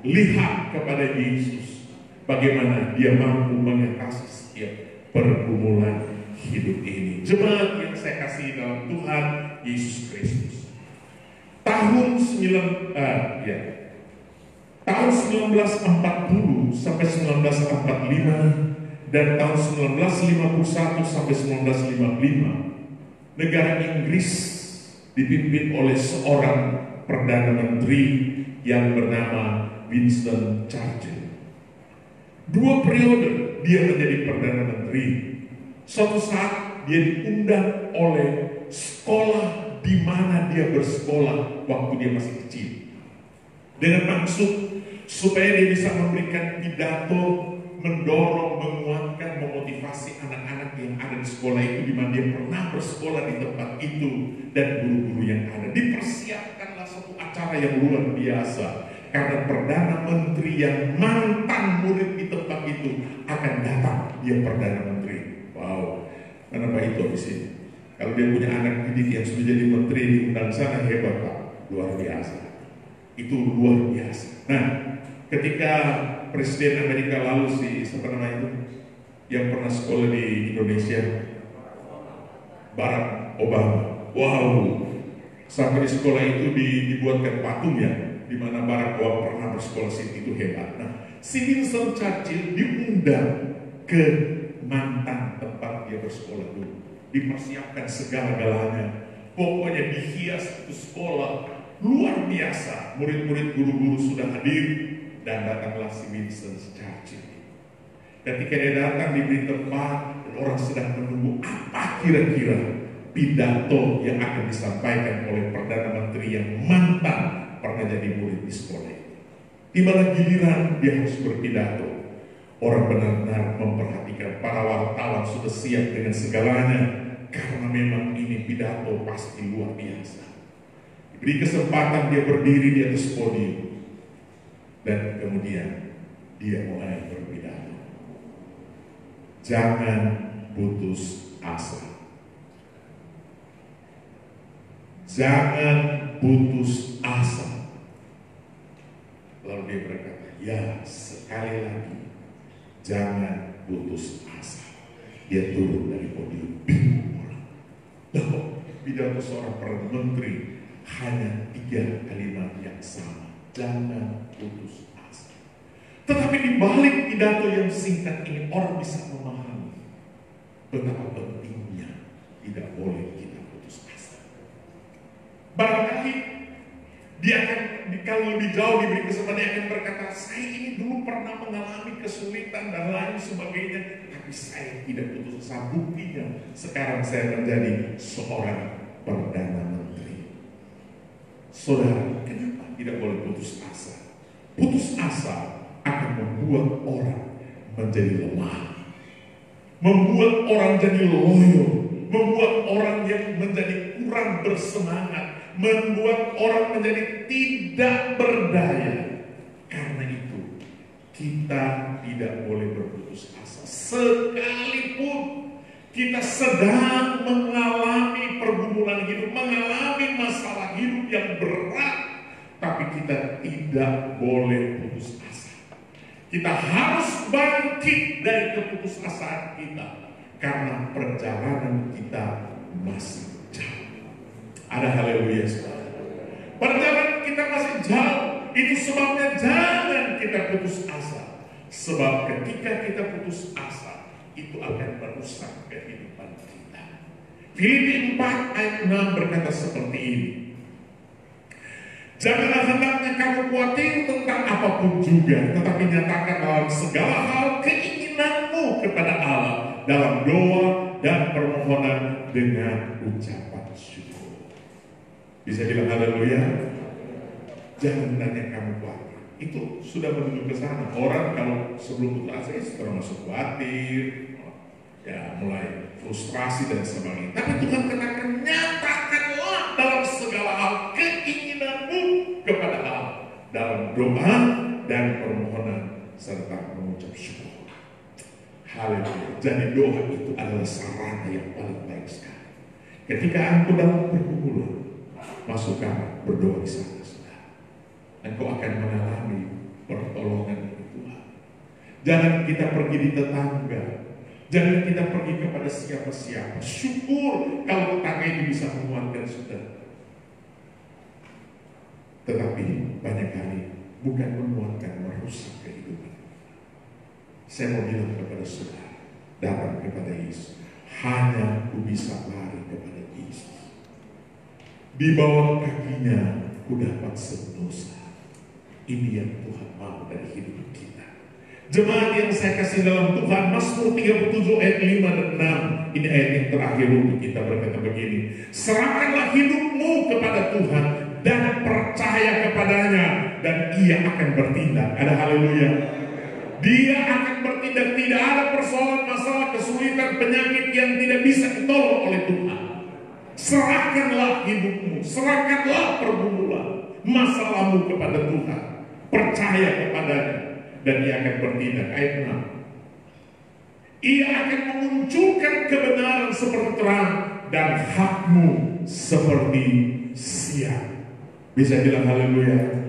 Lihat kepada Yesus, bagaimana dia mampu mengatasi setiap pergumulan hidup ini. Jemaat yang saya kasih dalam Tuhan Yesus Kristus, tahun 1940 sampai 1945 dan tahun 1951 sampai 1955, negara Inggris dipimpin oleh seorang Perdana Menteri yang bernama Winston Churchill. 2 periode dia menjadi Perdana Menteri. Suatu saat dia diundang oleh sekolah di mana dia bersekolah waktu dia masih kecil, dengan maksud supaya dia bisa memberikan pidato, mendorong, menguatkan, memotivasi anak-anak yang ada di sekolah itu, di mana dia pernah bersekolah di tempat itu, dan guru-guru yang ada. Dipersiapkanlah satu acara yang luar biasa, karena Perdana Menteri yang mantan murid di tempat itu akan datang, dia Perdana Menteri. Wow, kenapa itu habis ini? Kalau dia punya anak didik yang sudah jadi menteri diundang sana, hebat Pak, luar biasa. Itu luar biasa. Nah, ketika Presiden Amerika lalu siapa namanya itu, yang pernah sekolah di Indonesia, Barack Obama. Wow, sampai di sekolah itu dibuatkan patung ya, di mana Barack Obama pernah bersekolah situ, itu hebat. Nah, si Winston Churchill diundang ke mantan tempat dia bersekolah dulu, dipersiapkan segala-galanya, pokoknya dihias itu sekolah luar biasa. Murid-murid, guru-guru sudah hadir, dan datanglah si Winston Churchill. Ketika dia datang diberi tempat, orang sedang menunggu apa kira-kira pidato yang akan disampaikan oleh Perdana Menteri yang mantan pernah jadi murid di sekolah itu. Tibalah giliran dia harus berpidato. Orang benar-benar memperhatikan, para wartawan sudah siap dengan segalanya, karena memang ini pidato pasti luar biasa. Diberi kesempatan dia berdiri di atas podium, dan kemudian dia mulai berpidato. Jangan putus asa. Jangan putus asa. Lalu dia berkata, ya sekali lagi, jangan putus asa. Dia turun dari podium, bingung orang. Loh, pidato seorang Perdana Menteri hanya 3 kalimat yang sama. Jangan putus asa. Tetapi di balik pidato yang singkat ini, orang bisa memahami betapa pentingnya tidak boleh kita putus asa. Barangkali dia akan, kalau lebih jauh diberi kesempatan, dia akan berkata, saya ini dulu pernah mengalami kesulitan dan lain sebagainya, tapi saya tidak putus asa. Buktinya sekarang saya menjadi seorang Perdana Menteri. Saudara, kenapa tidak boleh putus asa? Putus asa akan membuat orang menjadi lemah, membuat orang jadi loyo, membuat orang yang menjadi kurang bersemangat, membuat orang menjadi tidak berdaya. Karena itu kita tidak boleh berputus asa. Sekalipun kita sedang mengalami pergumulan hidup, mengalami masalah hidup yang berat, tapi kita tidak boleh putus asa. Kita harus bangkit dari keputusasaan kita, karena perjalanan kita masih jauh. Ada haleluya, saudara. Perjalanan kita masih jauh. Itu sebabnya jangan kita putus asa. Sebab ketika kita putus asa, itu akan merusak kehidupan kita. Filipi 4 ayat 6 berkata seperti ini. Janganlah hendaknya kamu khawatir tentang apapun juga, tetapi nyatakan dalam segala hal keinginanmu kepada Allah dalam doa dan permohonan dengan ucapan syukur. Bisa bilang haleluya? Jangan hendaknya kamu khawatir. Itu sudah menuju ke sana. Orang kalau sebelum putus asa termasuk khawatir, ya mulai frustrasi dan sebagainya. Tapi Tuhan katakan nyatakanlah dalam segala hal keinginanmu kepada Allah dalam doa dan permohonan serta mengucap syukur. Haleluya. Jadi doa itu adalah sarana yang paling baik sekali. Ketika engkau dalam pergumulan, masuk kamar berdoa di sana, engkau akan mengalami pertolongan dari Tuhan. Jangan kita pergi di tetangga, jangan kita pergi kepada siapa-siapa. Syukur kalau tetangga itu bisa menguatkan saudara. Tetapi banyak kali bukan menguatkan, merusak kehidupan. Saya mau bilang kepada saudara, datang kepada Yesus. Hanya ku bisa lari kepada Yesus. Di bawah kakinya ku dapat sentosa. Ini yang Tuhan mau dari hidup kita. Jemaat yang saya kasih dalam Tuhan, Mazmur 37 ayat 5 dan 6. Ini ayat yang terakhir untuk kita berkata begini. Serahkanlah hidupmu kepada Tuhan dan percaya kepadanya, dan Ia akan bertindak. Ada haleluya. Dia akan bertindak. Tidak ada persoalan, masalah, kesulitan, penyakit yang tidak bisa ditolong oleh Tuhan. Serahkanlah hidupmu, serahkanlah pergumulan, masalahmu kepada Tuhan. Percaya kepadanya dan Ia akan bertindak. Ayat 6. Ia akan memunculkan kebenaran seperti terang dan hakmu seperti siang. Bisa bilang haleluya.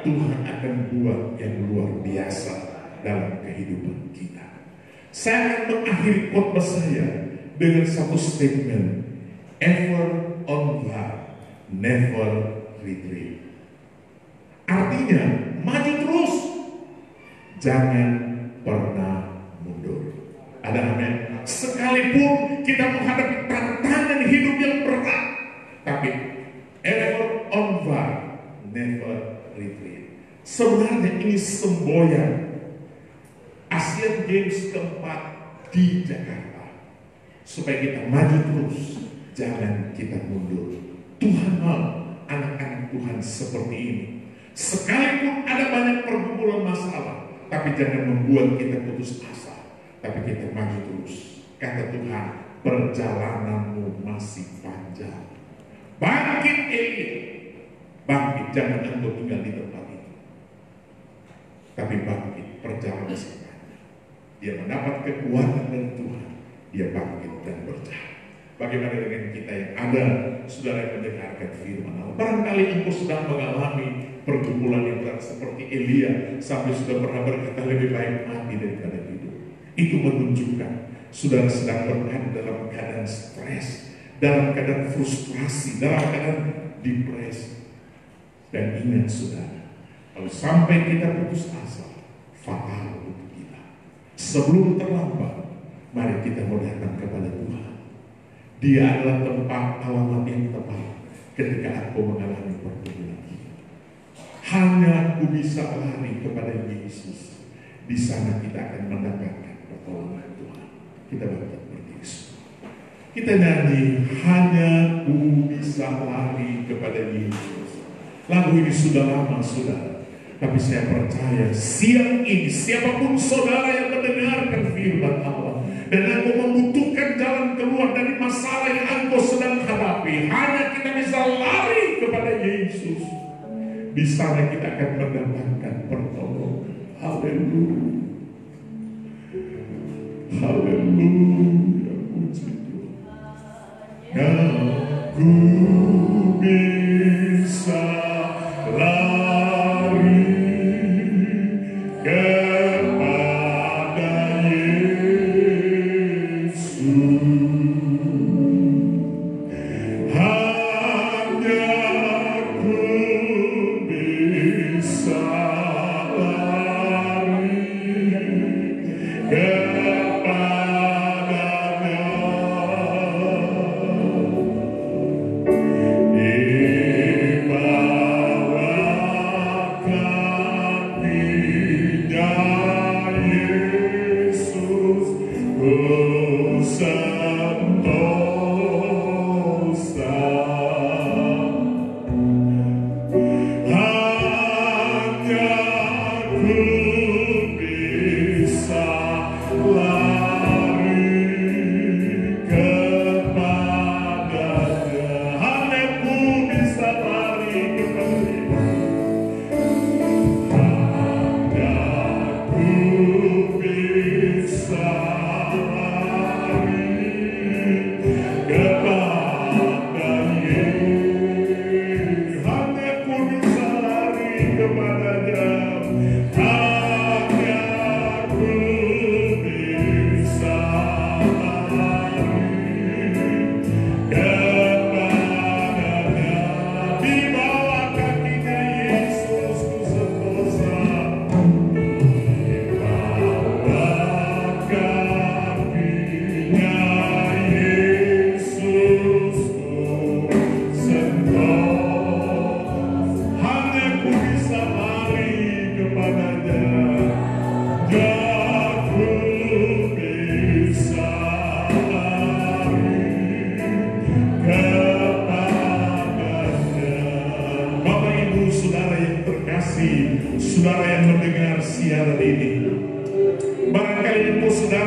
Tuhan akan buat yang luar biasa dalam kehidupan kita. Saya akan mengakhiri khotbah saya dengan satu statement. Ever onward, never retreat. Artinya, maju terus, jangan pernah mundur. Ada amin. Sekalipun kita menghadapi tantangan hidup yang berat, tapi ever onward, never retreat. Sebenarnya ini semboyan Asian Games keempat di Jakarta, supaya kita maju terus, jangan kita mundur. Tuhan mau anak-anak Tuhan seperti ini. Sekalipun ada banyak pergumulan masalah, tapi jangan membuat kita putus asa, tapi kita maju terus. Kata Tuhan, perjalananmu masih panjang. Bangkit Elia, bangkit, jangan engkau tinggal di tempat itu, tapi bangkit, perjalanan masih panjang. Dia mendapat kekuatan dari Tuhan, dia bangkit dan berjalan. Bagaimana dengan kita yang ada, saudara yang mendengarkan firman Allah? Barangkali engkau sedang mengalami pergumulan yang berat seperti Elia, sampai sudah pernah berkata lebih baik mati daripada hidup. Itu menunjukkan saudara sedang berada dalam keadaan stres, dalam keadaan frustrasi, dalam keadaan depresi. Dan ingat saudara, kalau sampai kita putus asa, fatal untuk kita. Sebelum terlambat, mari kita mau datang kepada Tuhan. Dia adalah tempat alamat yang tepat ketika aku mengalami pergumulan hidup. Hanya aku bisa lari kepada Yesus. Di sana kita akan mendapatkan pertolongan Tuhan. Kita bangkit berdiri semua. Kita nyanyi, hanya aku bisa lari kepada Yesus. Lagu ini sudah lama, saudara. Tapi saya percaya siang ini siapapun saudara yang mendengarkan firman Allah dan engkau membutuhkan jalan keluar dari masalah yang engkau sedang hadapi, hanya kita bisa lari kepada Yesus. Di sana kita akan mendapatkan pertolongan. Haleluya. Haleluya. Puji Tuhan. Aku bisa lari kepada Yesus. Hanya aku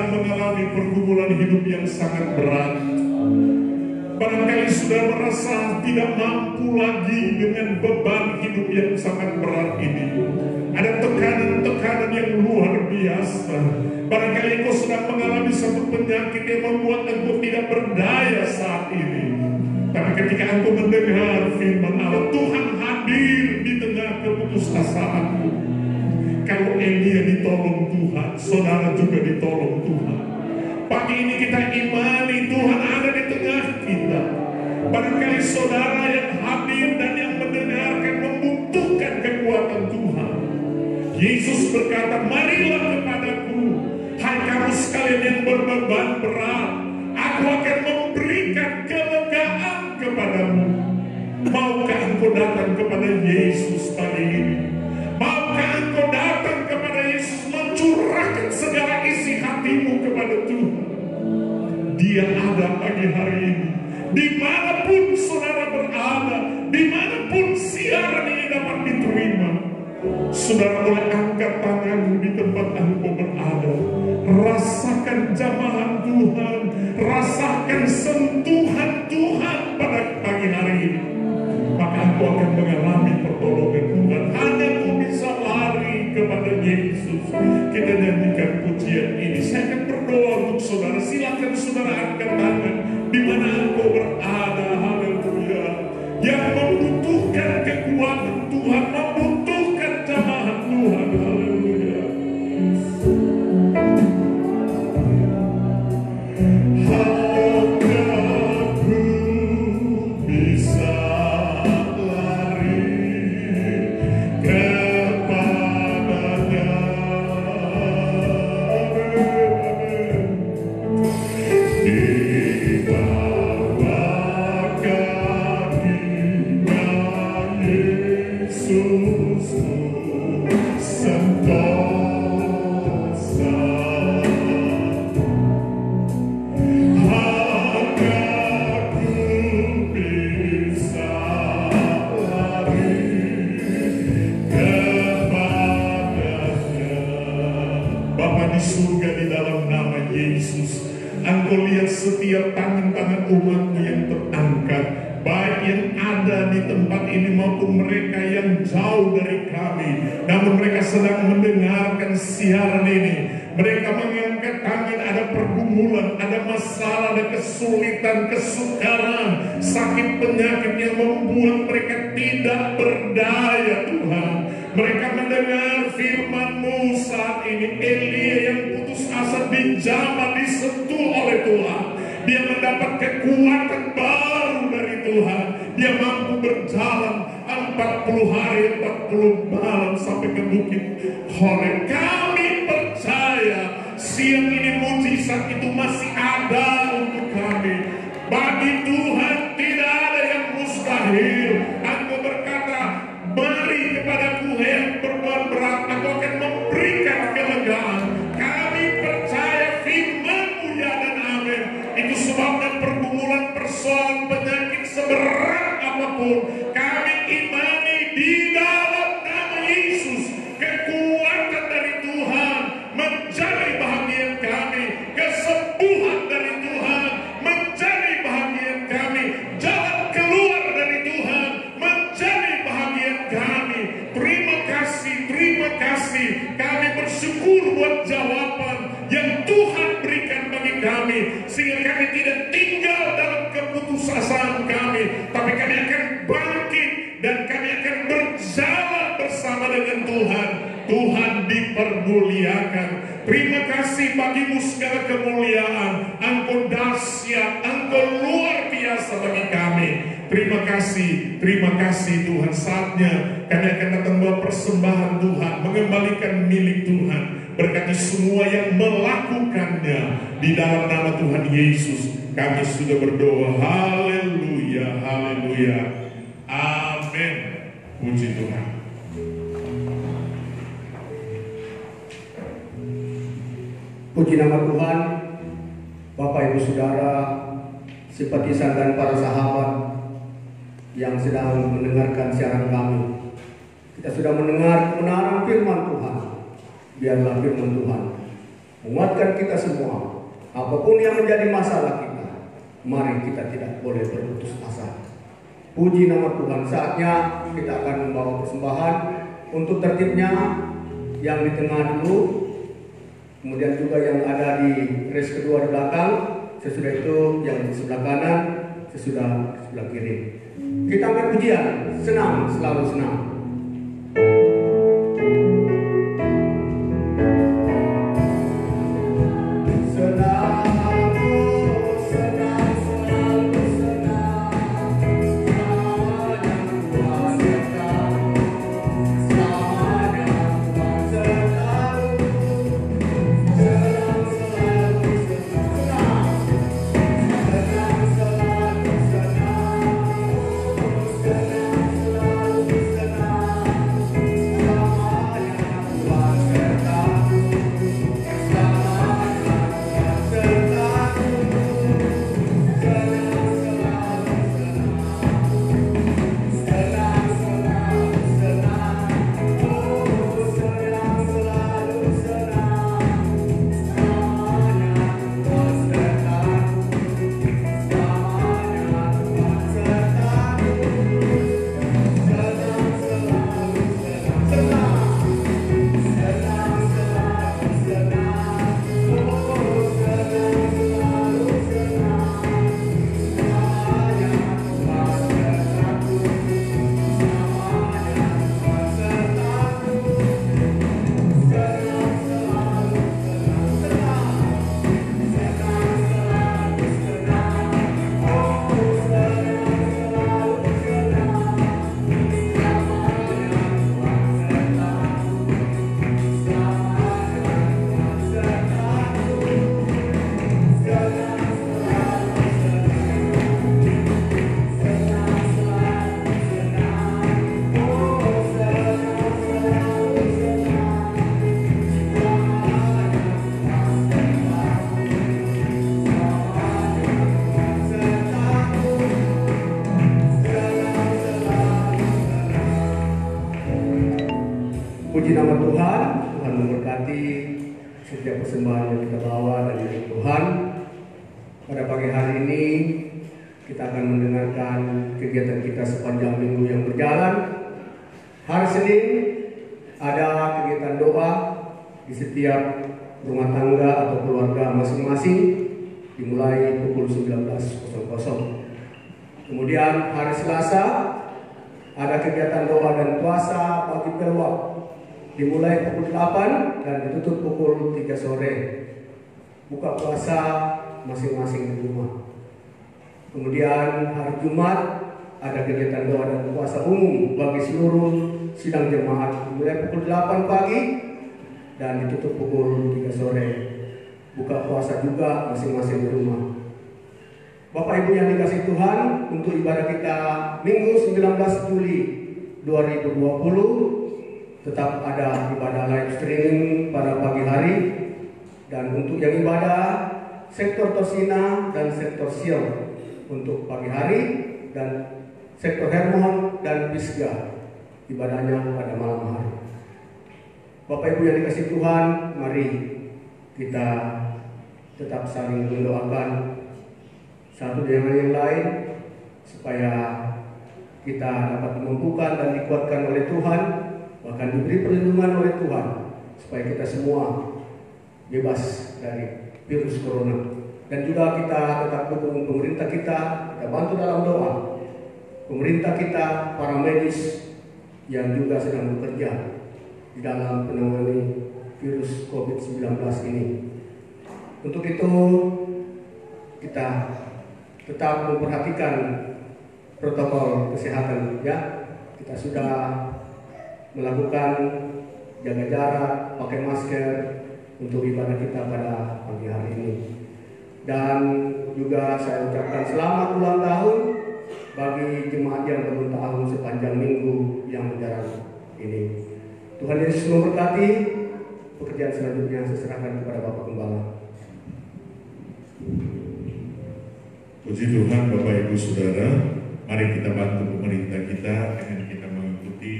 sedang mengalami pergumulan hidup yang sangat berat. Barangkali sudah merasa tidak mampu lagi dengan beban hidup yang sangat berat ini. Ada tekanan-tekanan yang luar biasa. Barangkali engkau sedang mengalami satu penyakit yang membuat engkau tidak berdaya saat ini. Tapi ketika engkau mendengar firman Allah, Tuhan hadir di tengah keputusasaan. Kalau Elia ditolong Tuhan, saudara juga ditolong Tuhan. Pagi ini kita imani Tuhan ada di tengah kita. Barangkali saudara yang hadir dan yang mendengarkan membutuhkan kekuatan Tuhan. Yesus berkata, marilah kepadaku, hai kamu sekalian yang berbeban berat, aku akan memberikan kelegaan kepadamu. Maukah engkau datang kepada Yesus pagi ini? Maukah engkau datang kepada Yesus, mencurahkan segala isi hatimu kepada Tuhan? Dia ada pagi hari ini. Dimanapun saudara berada, dimanapun siaran ini dapat diterima, saudara boleh angkat tanganmu di tempat engkau berada. Rasakan jamahan Tuhan, rasakan sentuhan Tuhan pada pagi hari ini. Maka engkau akan mengalami pertolongan Tuhan. Hanya engkau bisa lari kepada Yesus. Kita nyanyikan pujian ini. Saya akan berdoa untuk saudara. Silakan saudara angkat tangan di mana engkau berada. Haleluya. Yang membutuhkan kekuatan Tuhan, membutuhkan jamahan Tuhan. Haleluya. Setiap tangan-tangan umatmu yang terangkat, baik yang ada di tempat ini maupun mereka yang jauh dari kami, namun mereka sedang mendengarkan siaran ini. Mereka mengangkat tangan, ada pergumulan, ada masalah, ada kesulitan, kesukaran, sakit penyakit yang membuat mereka tidak berdaya Tuhan. Mereka mendengar firman-Mu saat ini. Elia yang putus asa dijamah, disentuh oleh Tuhan. Dia mendapat kekuatan baru dari Tuhan. Dia mampu berjalan 40 hari, 40 malam sampai ke Bukit Horeb. Kami percaya siang ini mujizat itu masih ada untuk kami. Bagi Tuhan tidak ada yang mustahil. Aku berkata, mari kepadaku yang berbeban berat, aku akan memberikan kelegaan. Kami percaya firman-Mu ya dan amin. Itu sebabnya pergumulan, persoalan, penyakit seberat apapun, kami imani di dalam nama Yesus. Kekuatan dari Tuhan menjadi bahagian kami. Kesembuhan dari Tuhan menjadi bahagian kami. Jalan keluar dari Tuhan menjadi bahagian kami. Terima kasih, terima kasih. Kami bersyukur buat jawaban yang Tuhan berikan bagi kami, sehingga kami tidak tinggal dalam keputusasaan kami, tapi kami akan bangkit dan kami akan berjalan bersama dengan Tuhan. Tuhan dipermuliakan. Terima kasih bagimu segala kemuliaan. Engkau dahsyat, Engkau luar biasa bagi kami. Terima kasih Tuhan. Saatnya kami akan datang bawa persembahan Tuhan, mengembalikan milik Tuhan. Berkati semua yang melakukannya di dalam nama Tuhan Yesus. Kami sudah berdoa. Haleluya, haleluya, amin. Puji Tuhan. Puji nama Tuhan. Bapak Ibu Saudara, simpatisan dan para sahabat yang sedang mendengarkan siaran kami, kita sudah mendengar kebenaran firman Tuhan. Biarlah firman Tuhan menguatkan kita semua. Apapun yang menjadi masalah kita, mari kita tidak boleh berputus asa. Puji nama Tuhan. Saatnya kita akan membawa persembahan untuk tertibnya yang di tengah dulu, kemudian juga yang ada di res kedua di belakang. Sesudah itu yang di sebelah kanan, sesudah sebelah kiri. Kita ambil pujian, senang, selalu senang. Puji nama Tuhan. Tuhan memberkati setiap persembahan yang kita bawa dari Tuhan. Pada pagi hari ini kita akan mendengarkan kegiatan kita sepanjang minggu yang berjalan. Hari Senin ada kegiatan doa di setiap rumah tangga atau keluarga masing-masing dimulai pukul 19.00. Kemudian hari Selasa ada kegiatan doa dan puasa pagi peluang dimulai pukul 8 dan ditutup pukul 3 sore. Buka puasa masing-masing di rumah. Kemudian hari Jumat ada kegiatan doa dan puasa umum bagi seluruh sidang jemaat dimulai pukul 8 pagi dan ditutup pukul 3 sore. Buka puasa juga masing-masing di rumah. Bapak Ibu yang dikasihi Tuhan, untuk ibadah kita Minggu 19 Juli 2020 tetap ada ibadah live streaming pada pagi hari, dan untuk yang ibadah sektor Tosina dan sektor Sion untuk pagi hari, dan sektor Hermon dan Pisga ibadahnya pada malam hari. Bapak Ibu yang dikasihi Tuhan, mari kita tetap saling mendoakan satu dengan yang lain supaya kita dapat dimampukan dan dikuatkan oleh Tuhan, bahkan diberi perlindungan oleh Tuhan supaya kita semua bebas dari virus corona. Dan juga kita tetap dukung pemerintah kita bantu dalam doa. Pemerintah kita, para medis yang juga sedang bekerja di dalam menangani virus COVID-19 ini. Untuk itu kita tetap memperhatikan protokol kesehatan, ya. Kita sudah melakukan jaga jarak, pakai masker untuk ibadah kita pada pagi hari ini. Dan juga saya ucapkan selamat ulang tahun bagi jemaat yang berulang tahun sepanjang minggu yang berjalan ini. Tuhan Yesus memberkati. Pekerjaan selanjutnya saya serahkan kepada Bapak Gembala. Puji Tuhan, Bapak Ibu Saudara, mari kita bantu pemerintah kita dengan kita mengikuti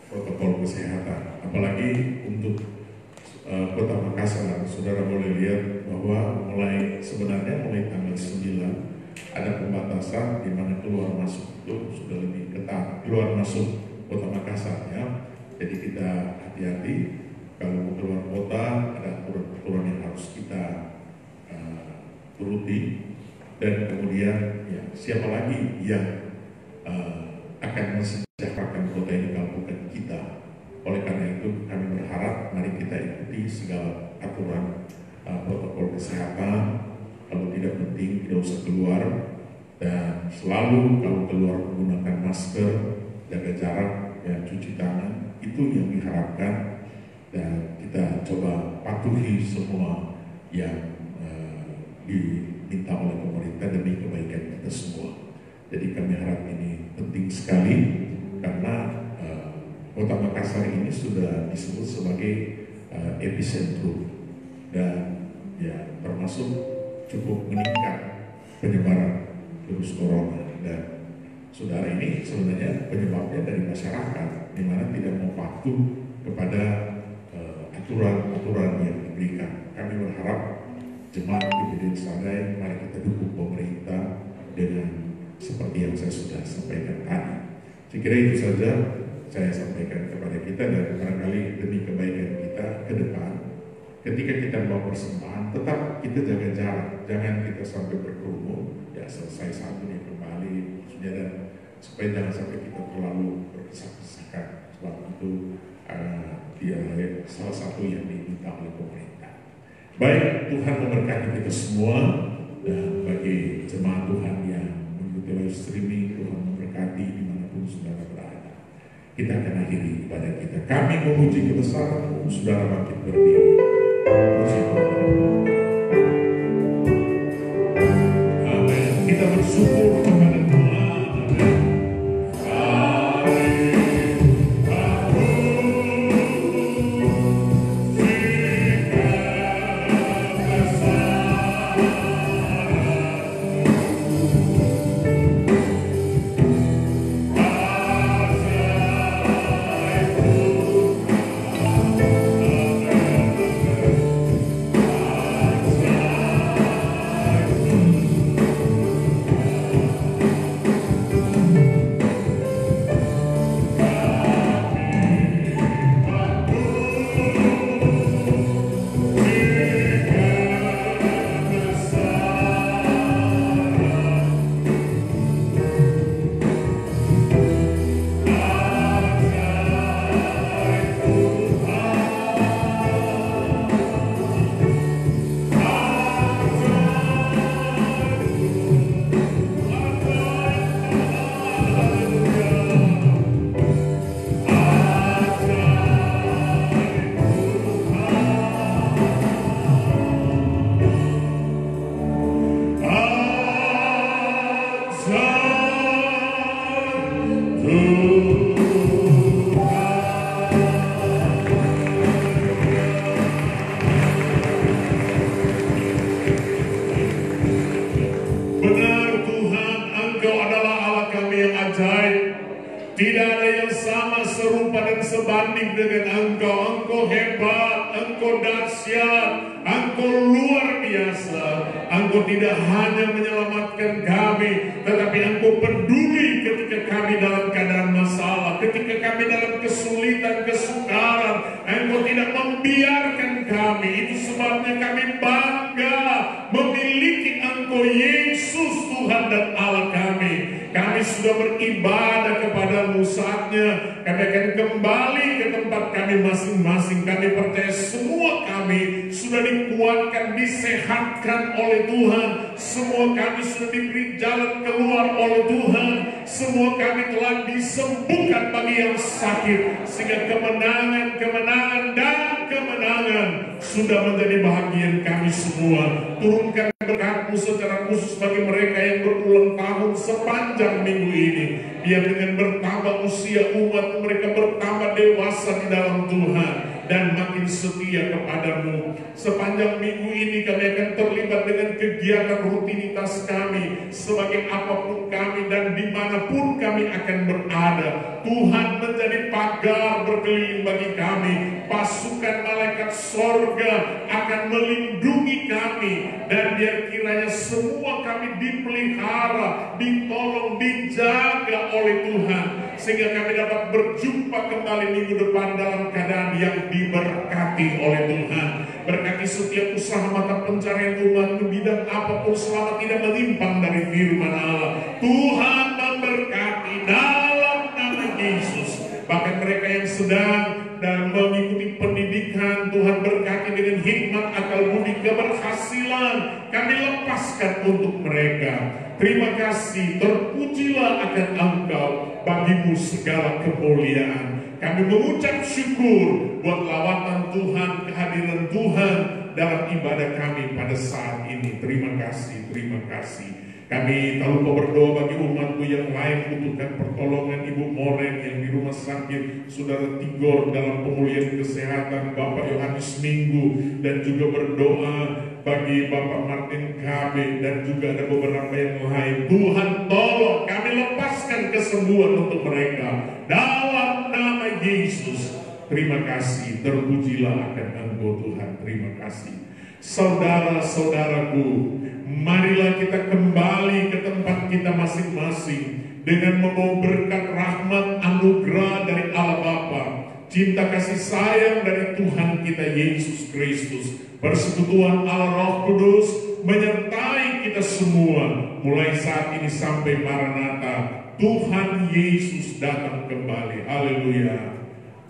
protokol kesehatan, apalagi untuk Kota Makassar, saudara boleh lihat bahwa sebenarnya mulai tanggal 9 ada pembatasan di mana keluar masuk itu sudah lebih ketat, keluar masuk Kota Makassar ya. Jadi kita hati-hati kalau mau keluar kota, ada aturan-aturan yang harus kita turuti. Dan kemudian ya, siapa lagi yang akan mensejahterakan kota ini kalau bukan kita. Oleh karena itu kami berharap mari kita ikuti segala aturan protokol kesehatan. Kalau tidak penting tidak usah keluar, dan selalu kalau keluar menggunakan masker, jaga jarak, ya, cuci tangan. Itu yang diharapkan, dan kita coba patuhi semua yang diminta oleh pemerintah demi kebaikan kita semua. Jadi kami harap ini penting sekali karena Kota Makassar ini sudah disebut sebagai epicentrum, dan ya termasuk cukup meningkat penyebaran virus corona. Dan saudara, ini sebenarnya penyebabnya dari masyarakat, di mana tidak mau patuh kepada aturan-aturan yang diberikan. Kami berharap jemaat GBD Sadai, mari kita dukung pemerintah dengan seperti yang saya sudah sampaikan tadi. Saya kira itu saja saya sampaikan kepada kita, dan barangkali demi kebaikan kita ke depan, ketika kita mau persembahan, tetap kita jaga jarak, jangan kita sampai berkerumun, ya selesai satu nih kembali, dan supaya jangan sampai kita terlalu berdesak-desakan. Sebab itu dia salah satu yang diminta oleh pemerintah. Baik, Tuhan memberkati kita semua, dan bagi jemaat Tuhan yang mengikuti live streaming, Tuhan memberkati dimanapun saudara berada. Kita akan akhiri ibadah kita. Kami memuji kebesaran-Mu, saudara bangkit berdiri. Puji Tuhan. Amin. Kita bersyukur kepada Tuhan. Tidak ada yang sama, serupa dan sebanding dengan Engkau. Engkau hebat, Engkau dahsyat, Engkau luar biasa. Engkau tidak hanya menyelamatkan kami, tetapi Engkau peduli ketika kami dalam keadaan masalah, ketika kami dalam kesulitan, kesukaran. Engkau tidak membiarkan kami. Itu sebabnya kami bangga memiliki Engkau, Yesus, Tuhan dan Allah kami. Kami sudah beribadah kepada-Mu, saatnya kami akan kembali ke tempat kami masing-masing. Kami percaya semua kami sudah dikuatkan, disehatkan oleh Tuhan. Semua kami sudah diberi jalan keluar oleh Tuhan. Semua kami telah disembuhkan bagi yang sakit, sehingga kemenangan dan kemenangan sudah menjadi bahagian kami semua. Turunkan berkat-Mu secara khusus bagi mereka yang berulang tahun sepanjang minggu ini. Biar dengan bertambah usia umat mereka bertambah dewasa di dalam Tuhan, dan makin setia kepadamu. Sepanjang minggu ini kami akan terlibat dengan kegiatan rutinitas kami, sebagai apapun kami dan dimanapun kami akan berada. Tuhan menjadi pagar berkeliling bagi kami. Pasukan malaikat sorga akan melindungi kami, dan biar kiranya semua kami dipelihara, ditolong, dijaga oleh Tuhan, sehingga kami dapat berjumpa kembali minggu depan dalam keadaan yang diberkati oleh Tuhan. Berkati setiap usaha mata pencarian umat di bidang apapun selama tidak menyimpang dari firman Allah. Tuhan memberkati dalam nama Yesus. Bahkan mereka yang sedang dan mengikuti pendidikan, Tuhan berkati dengan hikmat, akal budi, keberhasilan kami lepaskan untuk mereka. Terima kasih, terpujilah akan Engkau, bagimu segala kemuliaan. Kami mengucap syukur buat lawatan Tuhan, kehadiran Tuhan dalam ibadah kami pada saat ini. Terima kasih, terima kasih. Kami tak lupa berdoa bagi umatmu yang lain membutuhkan pertolongan. Ibu Moren yang di rumah sakit, Saudara Tigor dalam pemulihan kesehatan, Bapak Yohanes Minggu, dan juga berdoa bagi Bapak Martin KB, dan juga ada beberapa yang lain. Tuhan tolong kami lepaskan kesembuhan untuk mereka dalam nama Yesus. Terima kasih, terpujilah akan Engkau Tuhan. Terima kasih. Saudara-saudaraku, marilah kita kembali ke tempat kita masing-masing dengan membawa berkat rahmat anugerah dari Allah Bapa, cinta kasih sayang dari Tuhan kita Yesus Kristus, persekutuan Allah Roh Kudus menyertai kita semua mulai saat ini sampai Maranatha. Tuhan Yesus datang kembali. Haleluya.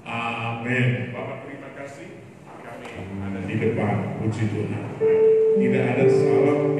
Amin. Bapak terima kasih. Kami ada di depan. Puji Tuhan. Tidak ada salam.